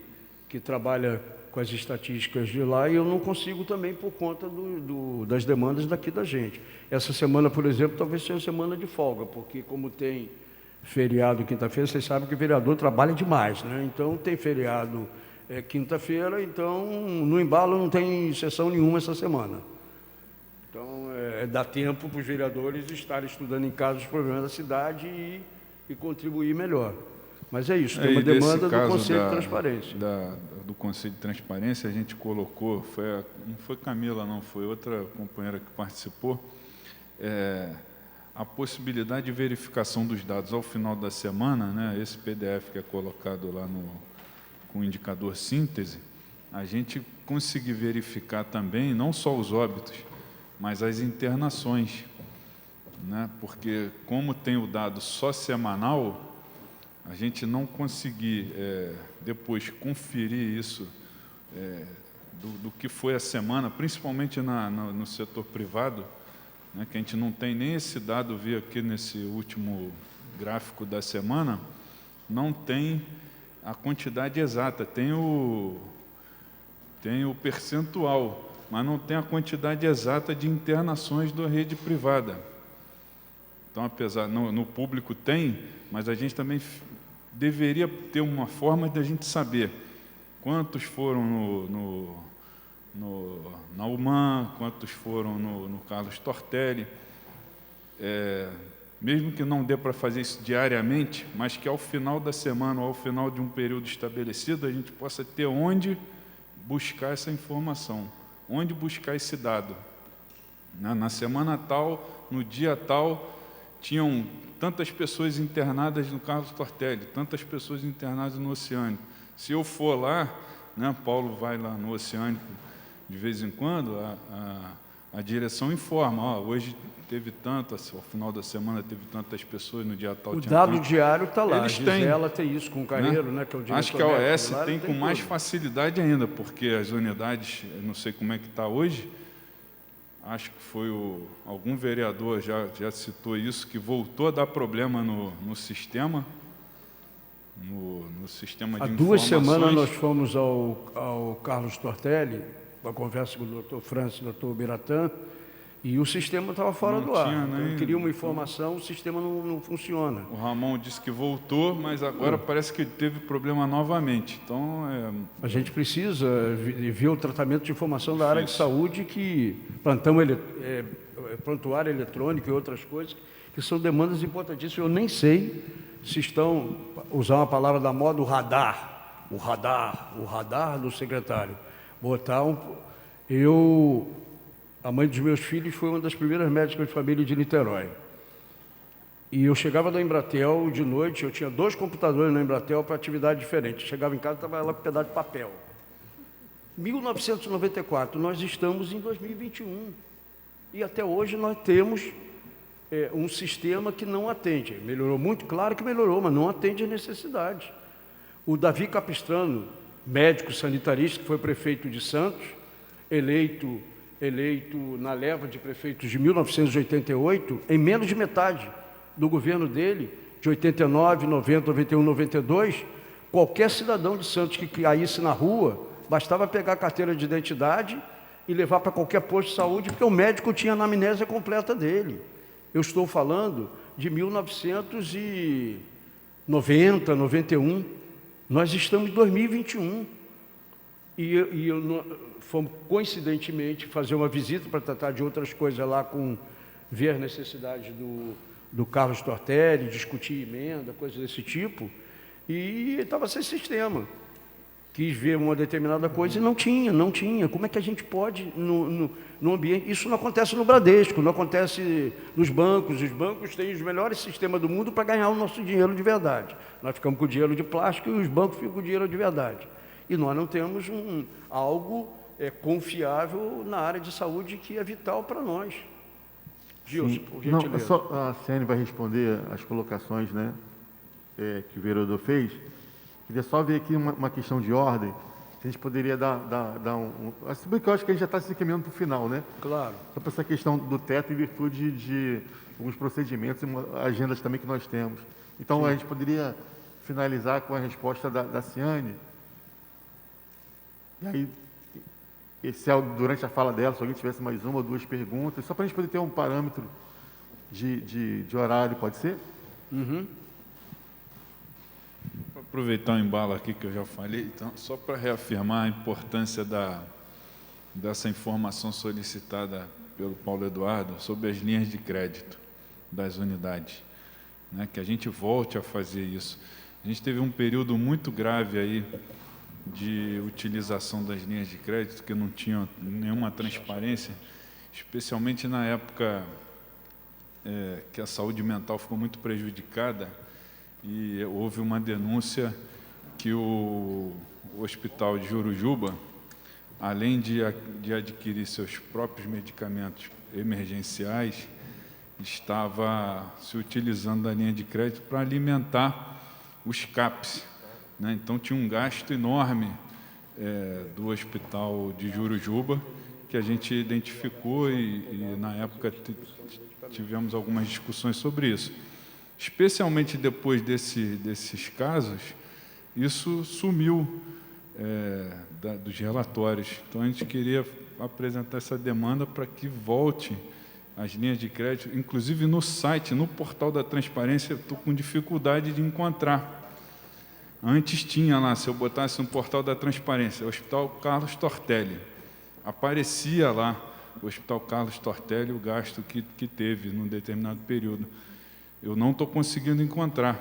S1: trabalha com as estatísticas de lá, e eu não consigo também por conta das demandas daqui da gente. Essa semana, por exemplo, talvez seja uma semana de folga, porque como tem feriado quinta-feira, vocês sabem que o vereador trabalha demais, né? Então tem feriado quinta-feira, então no embalo não tem sessão nenhuma essa semana. Então dá tempo para os vereadores estarem estudando em casa os problemas da cidade e contribuir melhor. Mas é isso, tem uma demanda do Conselho de Transparência.
S6: Do Conselho de Transparência, a gente colocou, não foi Camila, não, foi outra companheira que participou, a possibilidade de verificação dos dados ao final da semana, né, esse PDF que é colocado lá com o indicador síntese, a gente conseguir verificar também, não só os óbitos, mas as internações, né, porque como tem o dado só semanal, a gente não conseguir depois conferir isso do que foi a semana, principalmente no setor privado, né, que a gente não tem nem esse dado, vi aqui nesse último gráfico da semana, não tem a quantidade exata, tem o percentual, mas não tem a quantidade exata de internações da rede privada. Então, apesar, no público tem, mas a gente também deveria ter uma forma de a gente saber quantos foram na UMAN, quantos foram no Carlos Tortelli, mesmo que não dê para fazer isso diariamente, mas que ao final da semana ou ao final de um período estabelecido, a gente possa ter onde buscar essa informação, onde buscar esse dado. Na semana tal, no dia tal, tinham tantas pessoas internadas no Carlos Tortelli, tantas pessoas internadas no Oceânico. Se eu for lá, né, Paulo vai lá no Oceânico de vez em quando, a direção informa, hoje teve tantas, ao final da semana teve tantas pessoas, no dia tal
S1: o
S6: tinha
S1: dado
S6: tantas.
S1: diário está lá,
S6: Eles
S1: Gisela tem isso com o Carreiro, né, que é o diretor.
S6: Acho que a OS
S1: lá,
S6: tem com mais facilidade ainda, porque as unidades, eu não sei como é que está hoje, acho que foi algum vereador já citou isso, que voltou a dar problema no sistema, no sistema de
S1: Há
S6: informações.
S1: 2 semanas nós fomos ao Carlos Tortelli, uma conversa com o doutor Francis e o doutor Biratã, e o sistema estava fora do ar. Então, eu queria uma informação, o sistema não funciona.
S6: O Ramon disse que voltou, mas agora parece que teve problema novamente. Então,
S1: a gente precisa ver o tratamento de informação da área de
S6: Isso.
S1: saúde, que prontuário eletrônico e outras coisas, que são demandas importantíssimas. Eu nem sei se estão, usar uma palavra da moda, o radar do secretário. A mãe dos meus filhos foi uma das primeiras médicas de família de Niterói. E eu chegava da Embratel de noite, eu tinha 2 computadores na Embratel para atividade diferente. Eu chegava em casa e estava lá com um pedaço de papel. 1994, nós estamos em 2021. E até hoje nós temos um sistema que não atende. Melhorou muito? Claro que melhorou, mas não atende às necessidades. O Davi Capistrano, médico sanitarista, que foi prefeito de Santos, eleito na leva de prefeitos de 1988, em menos de metade do governo dele, de 89, 90, 91, 92, qualquer cidadão de Santos que caísse na rua, bastava pegar a carteira de identidade e levar para qualquer posto de saúde, porque o médico tinha a anamnésia completa dele. Eu estou falando de 1990, 91. Nós estamos em 2021. Fomos, coincidentemente, fazer uma visita para tratar de outras coisas lá, ver as necessidades do Carlos Tortelli, discutir emenda, coisas desse tipo, e estava sem sistema. Quis ver uma determinada coisa e não tinha. Como é que a gente pode, no ambiente... Isso não acontece no Bradesco, não acontece nos bancos. Os bancos têm os melhores sistemas do mundo para ganhar o nosso dinheiro de verdade. Nós ficamos com o dinheiro de plástico e os bancos ficam com o dinheiro de verdade. E nós não temos algo confiável na área de saúde que é vital para nós. Gilson, por gentileza.
S4: Não, só a Ciane vai responder as colocações, né, que o vereador fez. Queria só ver aqui uma questão de ordem. A gente poderia dar se bem que eu acho que a gente já está se encaminhando para o final, né?
S1: Claro.
S4: Só para essa questão do teto, em virtude de alguns procedimentos e agendas também que nós temos. Então, a gente poderia finalizar com a resposta da Ciane. E aí, durante a fala dela, se alguém tivesse mais uma ou duas perguntas, só para a gente poder ter um parâmetro de horário, pode ser?
S1: Uhum.
S6: Vou aproveitar o embalo aqui que eu já falei, então, só para reafirmar a importância dessa informação solicitada pelo Paulo Eduardo sobre as linhas de crédito das unidades, né, que a gente volte a fazer isso. A gente teve um período muito grave aí de utilização das linhas de crédito, que não tinham nenhuma transparência, especialmente na época que a saúde mental ficou muito prejudicada, e houve uma denúncia que o Hospital de Jurujuba, além de adquirir seus próprios medicamentos emergenciais, estava se utilizando da linha de crédito para alimentar os CAPs, né? Então, tinha um gasto enorme do Hospital de Jurujuba, que a gente identificou e na época, tivemos algumas discussões sobre isso. Especialmente depois desses casos, isso sumiu dos relatórios. Então, a gente queria apresentar essa demanda para que volte as linhas de crédito, inclusive no site, no portal da transparência, estou com dificuldade de encontrar. Antes tinha lá, se eu botasse no portal da transparência, Hospital Carlos Tortelli, aparecia lá, o Hospital Carlos Tortelli, o gasto que teve num determinado período. Eu não estou conseguindo encontrar.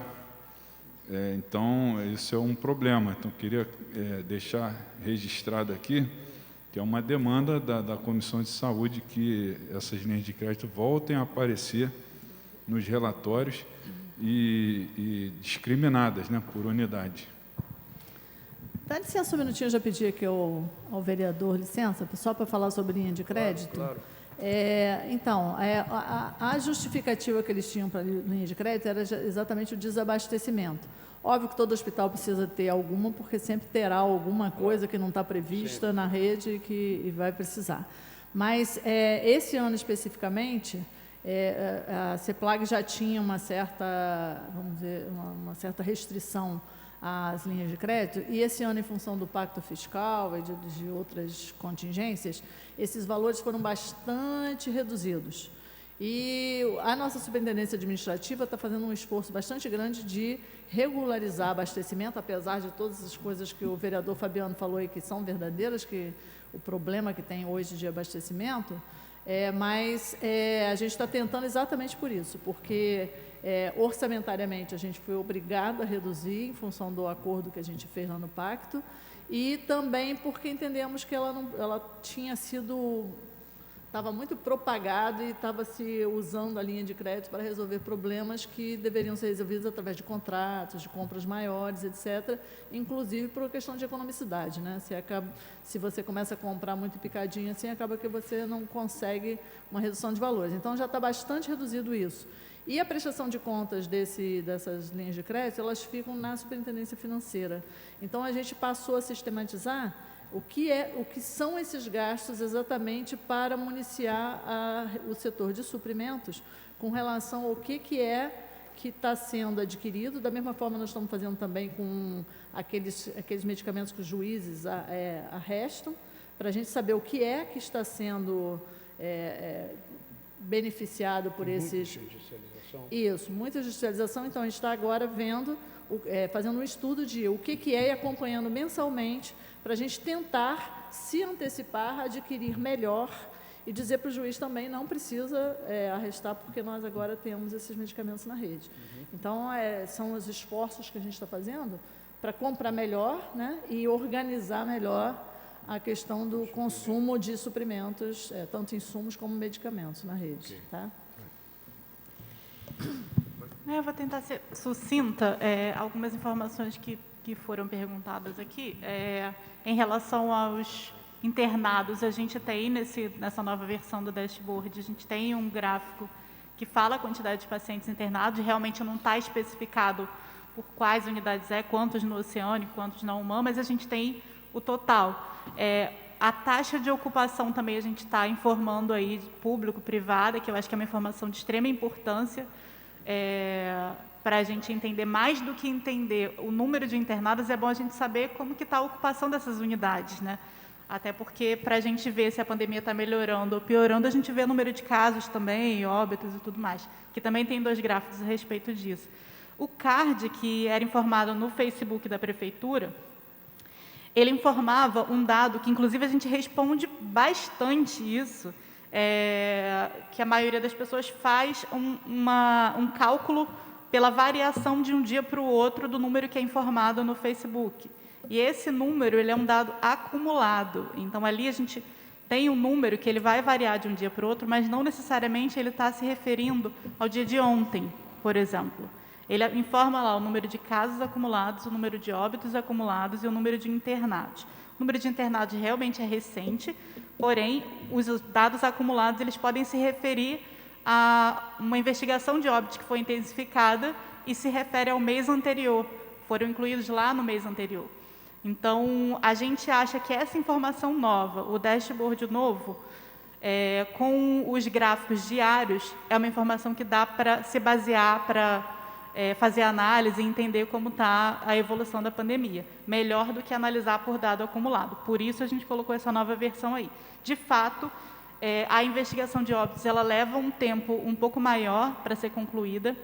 S6: Então, isso é um problema. Então, queria deixar registrado aqui que é uma demanda da Comissão de Saúde que essas linhas de crédito voltem a aparecer nos relatórios e discriminadas, né, por unidade.
S2: Dá licença um minutinho, eu já pedi aqui ao vereador, licença, só para falar sobre linha de crédito.
S1: Claro.
S2: Então, a justificativa que eles tinham para a linha de crédito era exatamente o desabastecimento. Óbvio que todo hospital precisa ter alguma, porque sempre terá alguma coisa que não está prevista na rede e que vai precisar. Mas, esse ano especificamente, a CEPLAG já tinha uma certa, vamos dizer, uma certa restrição às linhas de crédito, e esse ano, em função do pacto fiscal e de outras contingências, esses valores foram bastante reduzidos. E a nossa superintendência administrativa está fazendo um esforço bastante grande de regularizar abastecimento, apesar de todas as coisas que o vereador Fabiano falou aí que são verdadeiras, que o problema que tem hoje de abastecimento, mas a gente está tentando exatamente por isso, porque orçamentariamente a gente foi obrigado a reduzir em função do acordo que a gente fez lá no pacto, e também porque entendemos que ela tinha sido... estava muito propagado e estava se usando a linha de crédito para resolver problemas que deveriam ser resolvidos através de contratos, de compras maiores, etc., inclusive por questão de economicidade, né? Se você começa a comprar muito picadinho assim, acaba que você não consegue uma redução de valores. Então, já está bastante reduzido isso. E a prestação de contas dessas linhas de crédito, elas ficam na superintendência financeira. Então, a gente passou a sistematizar o que são esses gastos exatamente para municiar o setor de suprimentos com relação ao que está sendo adquirido. Da mesma forma, nós estamos fazendo também com aqueles medicamentos que os juízes arrestam, para a gente saber o que está sendo beneficiado por esses... Isso, muita judicialização. Então, a gente está agora vendo, fazendo um estudo de o que é e acompanhando mensalmente para a gente tentar se antecipar, adquirir melhor e dizer para o juiz também não precisa arrestar porque nós agora temos esses medicamentos na rede. Então, são os esforços que a gente está fazendo para comprar melhor, né, e organizar melhor a questão do consumo de suprimentos, tanto insumos como medicamentos na rede. Tá?
S5: Eu vou tentar ser sucinta. Algumas informações que foram perguntadas aqui. Em relação aos internados, a gente tem, nessa nova versão do dashboard, a gente tem um gráfico que fala a quantidade de pacientes internados, realmente não está especificado por quais unidades quantos no Oceânico, quantos na UMAM, mas a gente tem o total. A taxa de ocupação também a gente está informando aí, público-privada, que eu acho que é uma informação de extrema importância, para a gente entender, mais do que entender o número de internados, é bom a gente saber como que está a ocupação dessas unidades, né? Até porque, para a gente ver se a pandemia está melhorando ou piorando, a gente vê o número de casos também, óbitos e tudo mais, que também tem 2 gráficos a respeito disso. O CARD, que era informado no Facebook da Prefeitura, ele informava um dado que, inclusive, a gente responde bastante isso, que a maioria das pessoas faz um cálculo pela variação de um dia para o outro do número que é informado no Facebook. E esse número, ele é um dado acumulado. Então, ali a gente tem um número que ele vai variar de um dia para o outro, mas não necessariamente ele está se referindo ao dia de ontem, por exemplo. Ele informa lá o número de casos acumulados, o número de óbitos acumulados e o número de internados. O número de internados realmente é recente, porém, os dados acumulados eles podem se referir a uma investigação de óbitos que foi intensificada e se refere ao mês anterior, foram incluídos lá no mês anterior. Então, a gente acha que essa informação nova, o dashboard novo, com os gráficos diários, é uma informação que dá para se basear, para fazer análise e entender como está a evolução da pandemia. Melhor do que analisar por dado acumulado. Por isso, a gente colocou essa nova versão aí. De fato, a investigação de óbitos ela leva um tempo um pouco maior para ser concluída.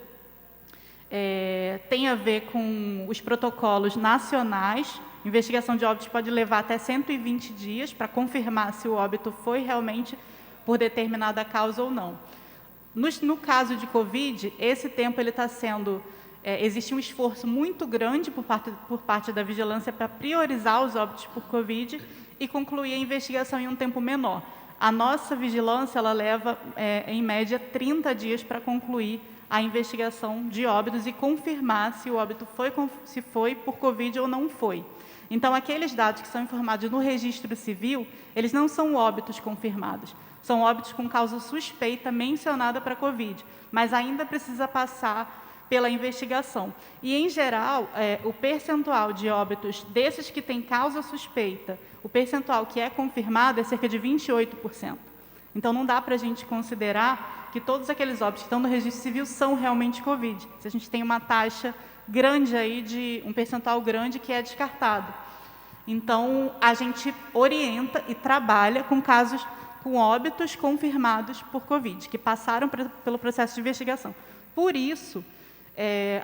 S5: Tem a ver com os protocolos nacionais. Investigação de óbitos pode levar até 120 dias para confirmar se o óbito foi realmente por determinada causa ou não. No caso de Covid, esse tempo ele está sendo... existe um esforço muito grande por parte da vigilância para priorizar os óbitos por Covid e concluir a investigação em um tempo menor. A nossa vigilância ela leva, em média, 30 dias para concluir a investigação de óbitos e confirmar se o óbito foi por Covid ou não foi. Então, aqueles dados que são informados no registro civil, eles não são óbitos confirmados, são óbitos com causa suspeita mencionada para Covid, mas ainda precisa passar pela investigação. E, em geral, o percentual de óbitos desses que têm causa suspeita, o percentual que é confirmado é cerca de 28%. Então, não dá para a gente considerar que todos aqueles óbitos que estão no registro civil são realmente Covid. Se a gente tem uma taxa grande aí, de um percentual grande que é descartado. Então, a gente orienta e trabalha com casos com óbitos confirmados por Covid, que passaram pelo processo de investigação. Por isso,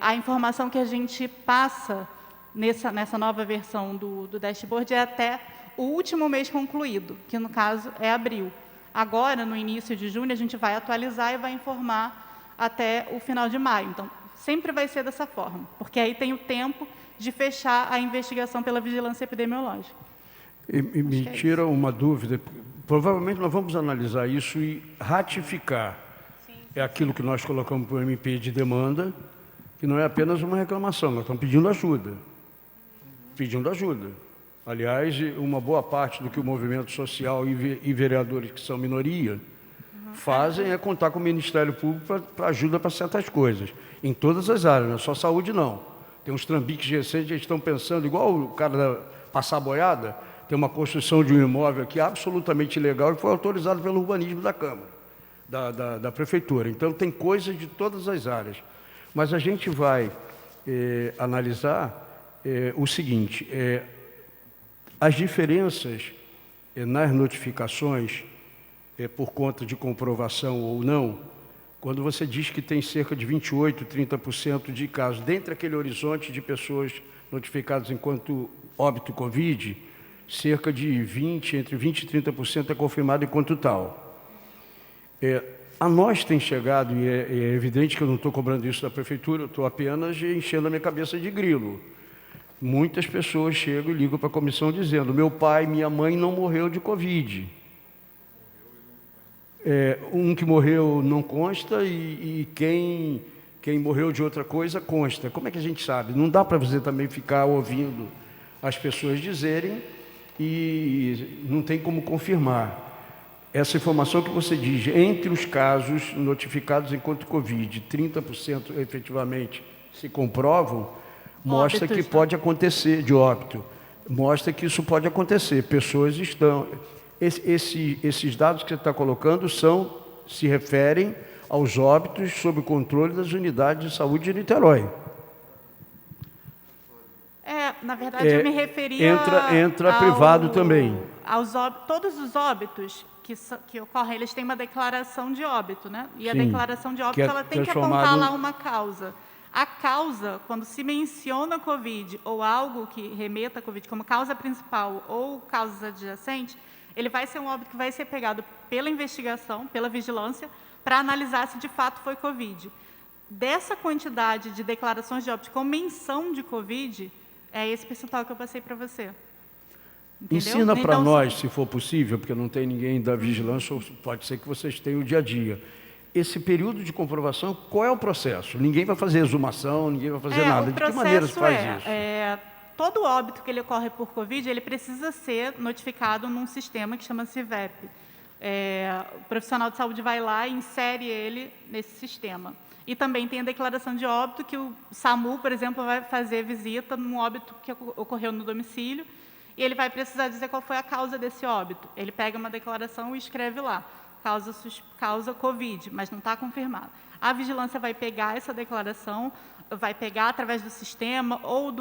S5: a informação que a gente passa nessa nova versão do dashboard é até o último mês concluído, que no caso é abril. Agora, no início de junho, a gente vai atualizar e vai informar até o final de maio. Então, sempre vai ser dessa forma, porque aí tem o tempo de fechar a investigação pela vigilância epidemiológica.
S1: E me tira uma dúvida. Provavelmente nós vamos analisar isso e ratificar. É aquilo que nós colocamos para o MP de demanda, que não é apenas uma reclamação, nós estamos pedindo ajuda. Pedindo ajuda. Aliás, uma boa parte do que o movimento social e vereadores que são minoria fazem é contar com o Ministério Público para ajuda para certas coisas, em todas as áreas, não é só saúde não. Tem uns trambiques recentes, eles estão pensando, igual o cara da passar boiada, tem uma construção de um imóvel aqui absolutamente ilegal e foi autorizado pelo urbanismo da Câmara, da Prefeitura. Então, tem coisas de todas as áreas. Mas a gente vai analisar o seguinte, as diferenças nas notificações, por conta de comprovação ou não, quando você diz que tem cerca de 28%, 30% de casos, dentre aquele horizonte de pessoas notificadas enquanto óbito Covid, cerca de entre 20% e 30% é confirmado enquanto tal. A nós tem chegado, e é evidente que eu não estou cobrando isso da prefeitura, eu estou apenas enchendo a minha cabeça de grilo. Muitas pessoas chegam e ligam para a comissão dizendo: meu pai, minha mãe não morreu de Covid. Um que morreu não consta e quem morreu de outra coisa consta. Como é que a gente sabe? Não dá para você também ficar ouvindo as pessoas dizerem e não tem como confirmar. Essa informação que você diz, entre os casos notificados enquanto Covid, 30% efetivamente se comprovam, mostra que pode acontecer, de óbito, mostra que isso pode acontecer. Pessoas estão... Esses dados que você está colocando se referem aos óbitos sob o controle das unidades de saúde de Niterói.
S5: Na verdade, eu me referia...
S1: Entra privado também.
S5: Todos os óbitos que ocorrem, eles têm uma declaração de óbito, né? E a
S1: Sim,
S5: declaração de óbito, ela tem que apontar lá uma causa. A causa, quando se menciona Covid ou algo que remeta a Covid como causa principal ou causas adjacentes, ele vai ser um óbito que vai ser pegado pela investigação, pela vigilância, para analisar se de fato foi Covid. Dessa quantidade de declarações de óbito com menção de Covid, é esse percentual que eu passei para você. Entendeu?
S1: Ensina para
S5: Então,
S1: nós, se for possível, porque não tem ninguém da vigilância, ou pode ser que vocês tenham o dia a dia. Esse período de comprovação, qual é o processo? Ninguém vai fazer exumação, ninguém vai fazer nada. De que maneira se faz isso?
S5: Todo óbito que ele ocorre por Covid, ele precisa ser notificado num sistema que chama CIVEP. O profissional de saúde vai lá e insere ele nesse sistema. E também tem a declaração de óbito, que o SAMU, por exemplo, vai fazer visita num óbito que ocorreu no domicílio, e ele vai precisar dizer qual foi a causa desse óbito. Ele pega uma declaração e escreve lá, causa Covid, mas não está confirmado. A vigilância vai pegar essa declaração, vai pegar através do sistema ou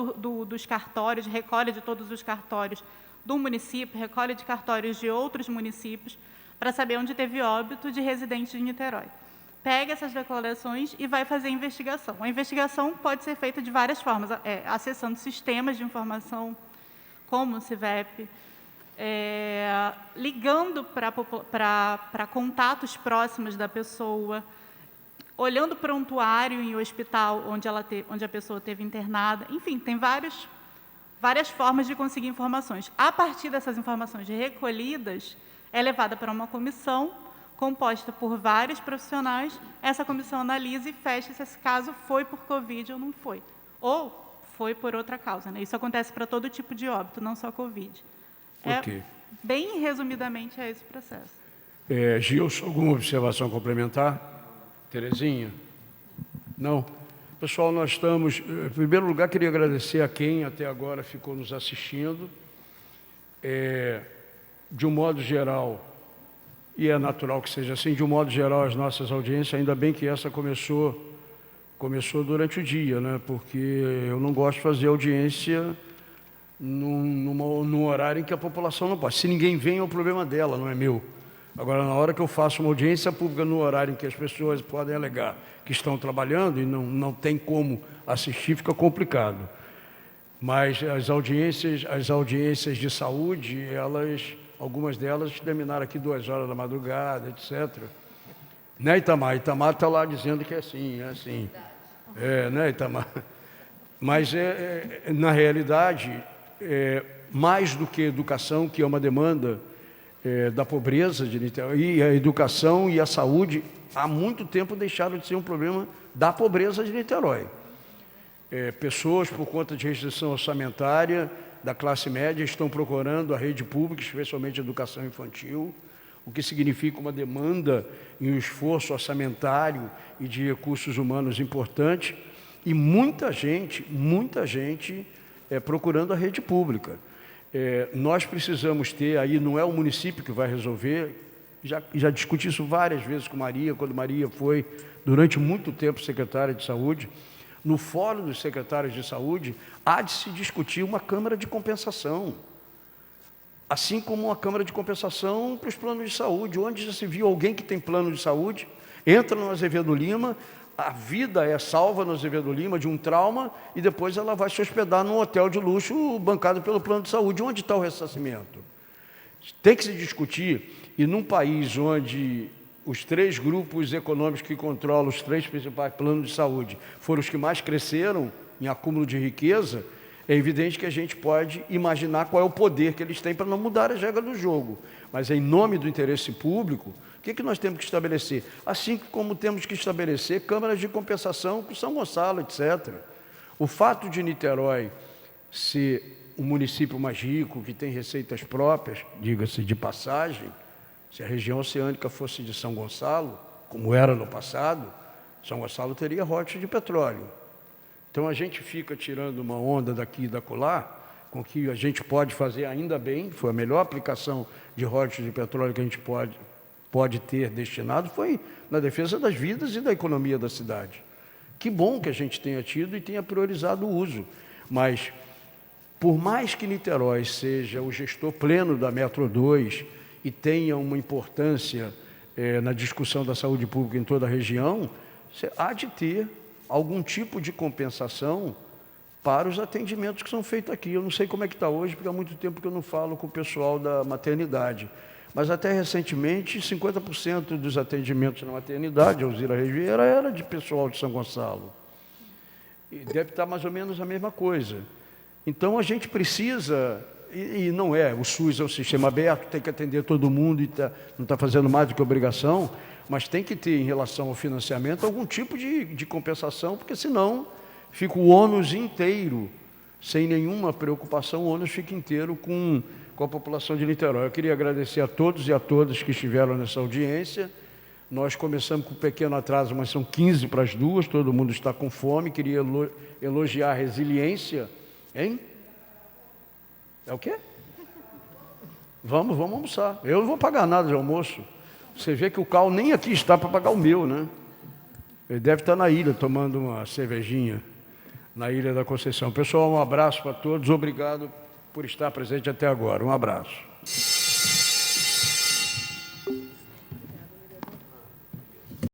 S5: dos cartórios, recolhe de todos os cartórios do município, recolhe de cartórios de outros municípios, para saber onde teve óbito de residente de Niterói. Pega essas declarações e vai fazer a investigação. A investigação pode ser feita de várias formas, acessando sistemas de informação, como o CIVEP, ligando para contatos próximos da pessoa, olhando o prontuário em hospital onde a pessoa esteve internada. Enfim, tem várias formas de conseguir informações. A partir dessas informações recolhidas, é levada para uma comissão composta por vários profissionais. Essa comissão analisa e fecha se esse caso foi por Covid ou não foi. Ou foi por outra causa, né? Isso acontece para todo tipo de óbito, não só Covid.
S1: Ok.
S5: Bem resumidamente, é esse processo.
S1: Gilson, alguma observação complementar? Terezinha? Não? Pessoal, nós estamos... Em primeiro lugar, queria agradecer a quem até agora ficou nos assistindo. De um modo geral, e é natural que seja assim, de um modo geral, as nossas audiências, ainda bem que essa começou durante o dia, né? Porque eu não gosto de fazer audiência num horário em que a população não pode. Se ninguém vem, é o problema dela, não é meu. Agora, na hora que eu faço uma audiência pública no horário em que as pessoas podem alegar que estão trabalhando e não tem como assistir, fica complicado. Mas as audiências de saúde, algumas delas terminaram aqui 2 horas da madrugada, etc. Né, Itamar? Itamar está lá dizendo que é assim, é assim. Né, Itamar? Mas, na realidade, mais do que educação, que é uma demanda da pobreza de Niterói, e a educação e a saúde, há muito tempo deixaram de ser um problema da pobreza de Niterói. Pessoas, por conta de restrição orçamentária da classe média, estão procurando a rede pública, especialmente a educação infantil, o que significa uma demanda e um esforço orçamentário e de recursos humanos importante, e muita gente procurando a rede pública. Nós precisamos ter, aí não é o município que vai resolver, já discuti isso várias vezes com Maria, quando Maria foi, durante muito tempo, secretária de Saúde. No Fórum dos Secretários de Saúde, há de se discutir uma Câmara de Compensação, assim como uma Câmara de Compensação para os planos de saúde, onde já se viu alguém que tem plano de saúde Entra no Azevedo Lima, a vida é salva no Azevedo Lima de um trauma e depois ela vai se hospedar num hotel de luxo bancado pelo plano de saúde. Onde está o ressarcimento? Tem que se discutir, e num país onde os 3 grupos econômicos que controlam os 3 principais planos de saúde foram os que mais cresceram em acúmulo de riqueza, é evidente que a gente pode imaginar qual é o poder que eles têm para não mudar as regras do jogo. Mas, em nome do interesse público, o que nós temos que estabelecer? Assim como temos que estabelecer câmaras de compensação com São Gonçalo, etc. O fato de Niterói ser um município mais rico, que tem receitas próprias, diga-se de passagem, se a região oceânica fosse de São Gonçalo, como era no passado, São Gonçalo teria royalties de petróleo. Então, a gente fica tirando uma onda daqui e dacolá, com que a gente pode fazer ainda bem, foi a melhor aplicação de royalties de petróleo que a gente pode ter destinado, foi na defesa das vidas e da economia da cidade. Que bom que a gente tenha tido e tenha priorizado o uso, mas, por mais que Niterói seja o gestor pleno da Metro 2 e tenha uma importância na discussão da saúde pública em toda a região, há de ter algum tipo de compensação para os atendimentos que são feitos aqui. Eu não sei como é que está hoje, porque há muito tempo que eu não falo com o pessoal da maternidade. Mas até recentemente, 50% dos atendimentos na maternidade, Alzira Rivera, era de pessoal de São Gonçalo. E deve estar mais ou menos a mesma coisa. Então, a gente precisa, e não é, o SUS é um sistema aberto, tem que atender todo mundo e não está fazendo mais do que obrigação, mas tem que ter, em relação ao financiamento, algum tipo de compensação, porque senão fica o ônus inteiro, sem nenhuma preocupação, o ônus fica inteiro com a população de Niterói. Eu queria agradecer a todos e a todas que estiveram nessa audiência. Nós começamos com um pequeno atraso, mas são 15 para as 2, todo mundo está com fome. Queria elogiar a resiliência. Hein? É o quê? Vamos almoçar. Eu não vou pagar nada de almoço. Você vê que o Cal nem aqui está para pagar o meu, né? Ele deve estar na ilha, tomando uma cervejinha, na Ilha da Conceição. Pessoal, um abraço para todos. Obrigado por estar presente até agora. Um abraço.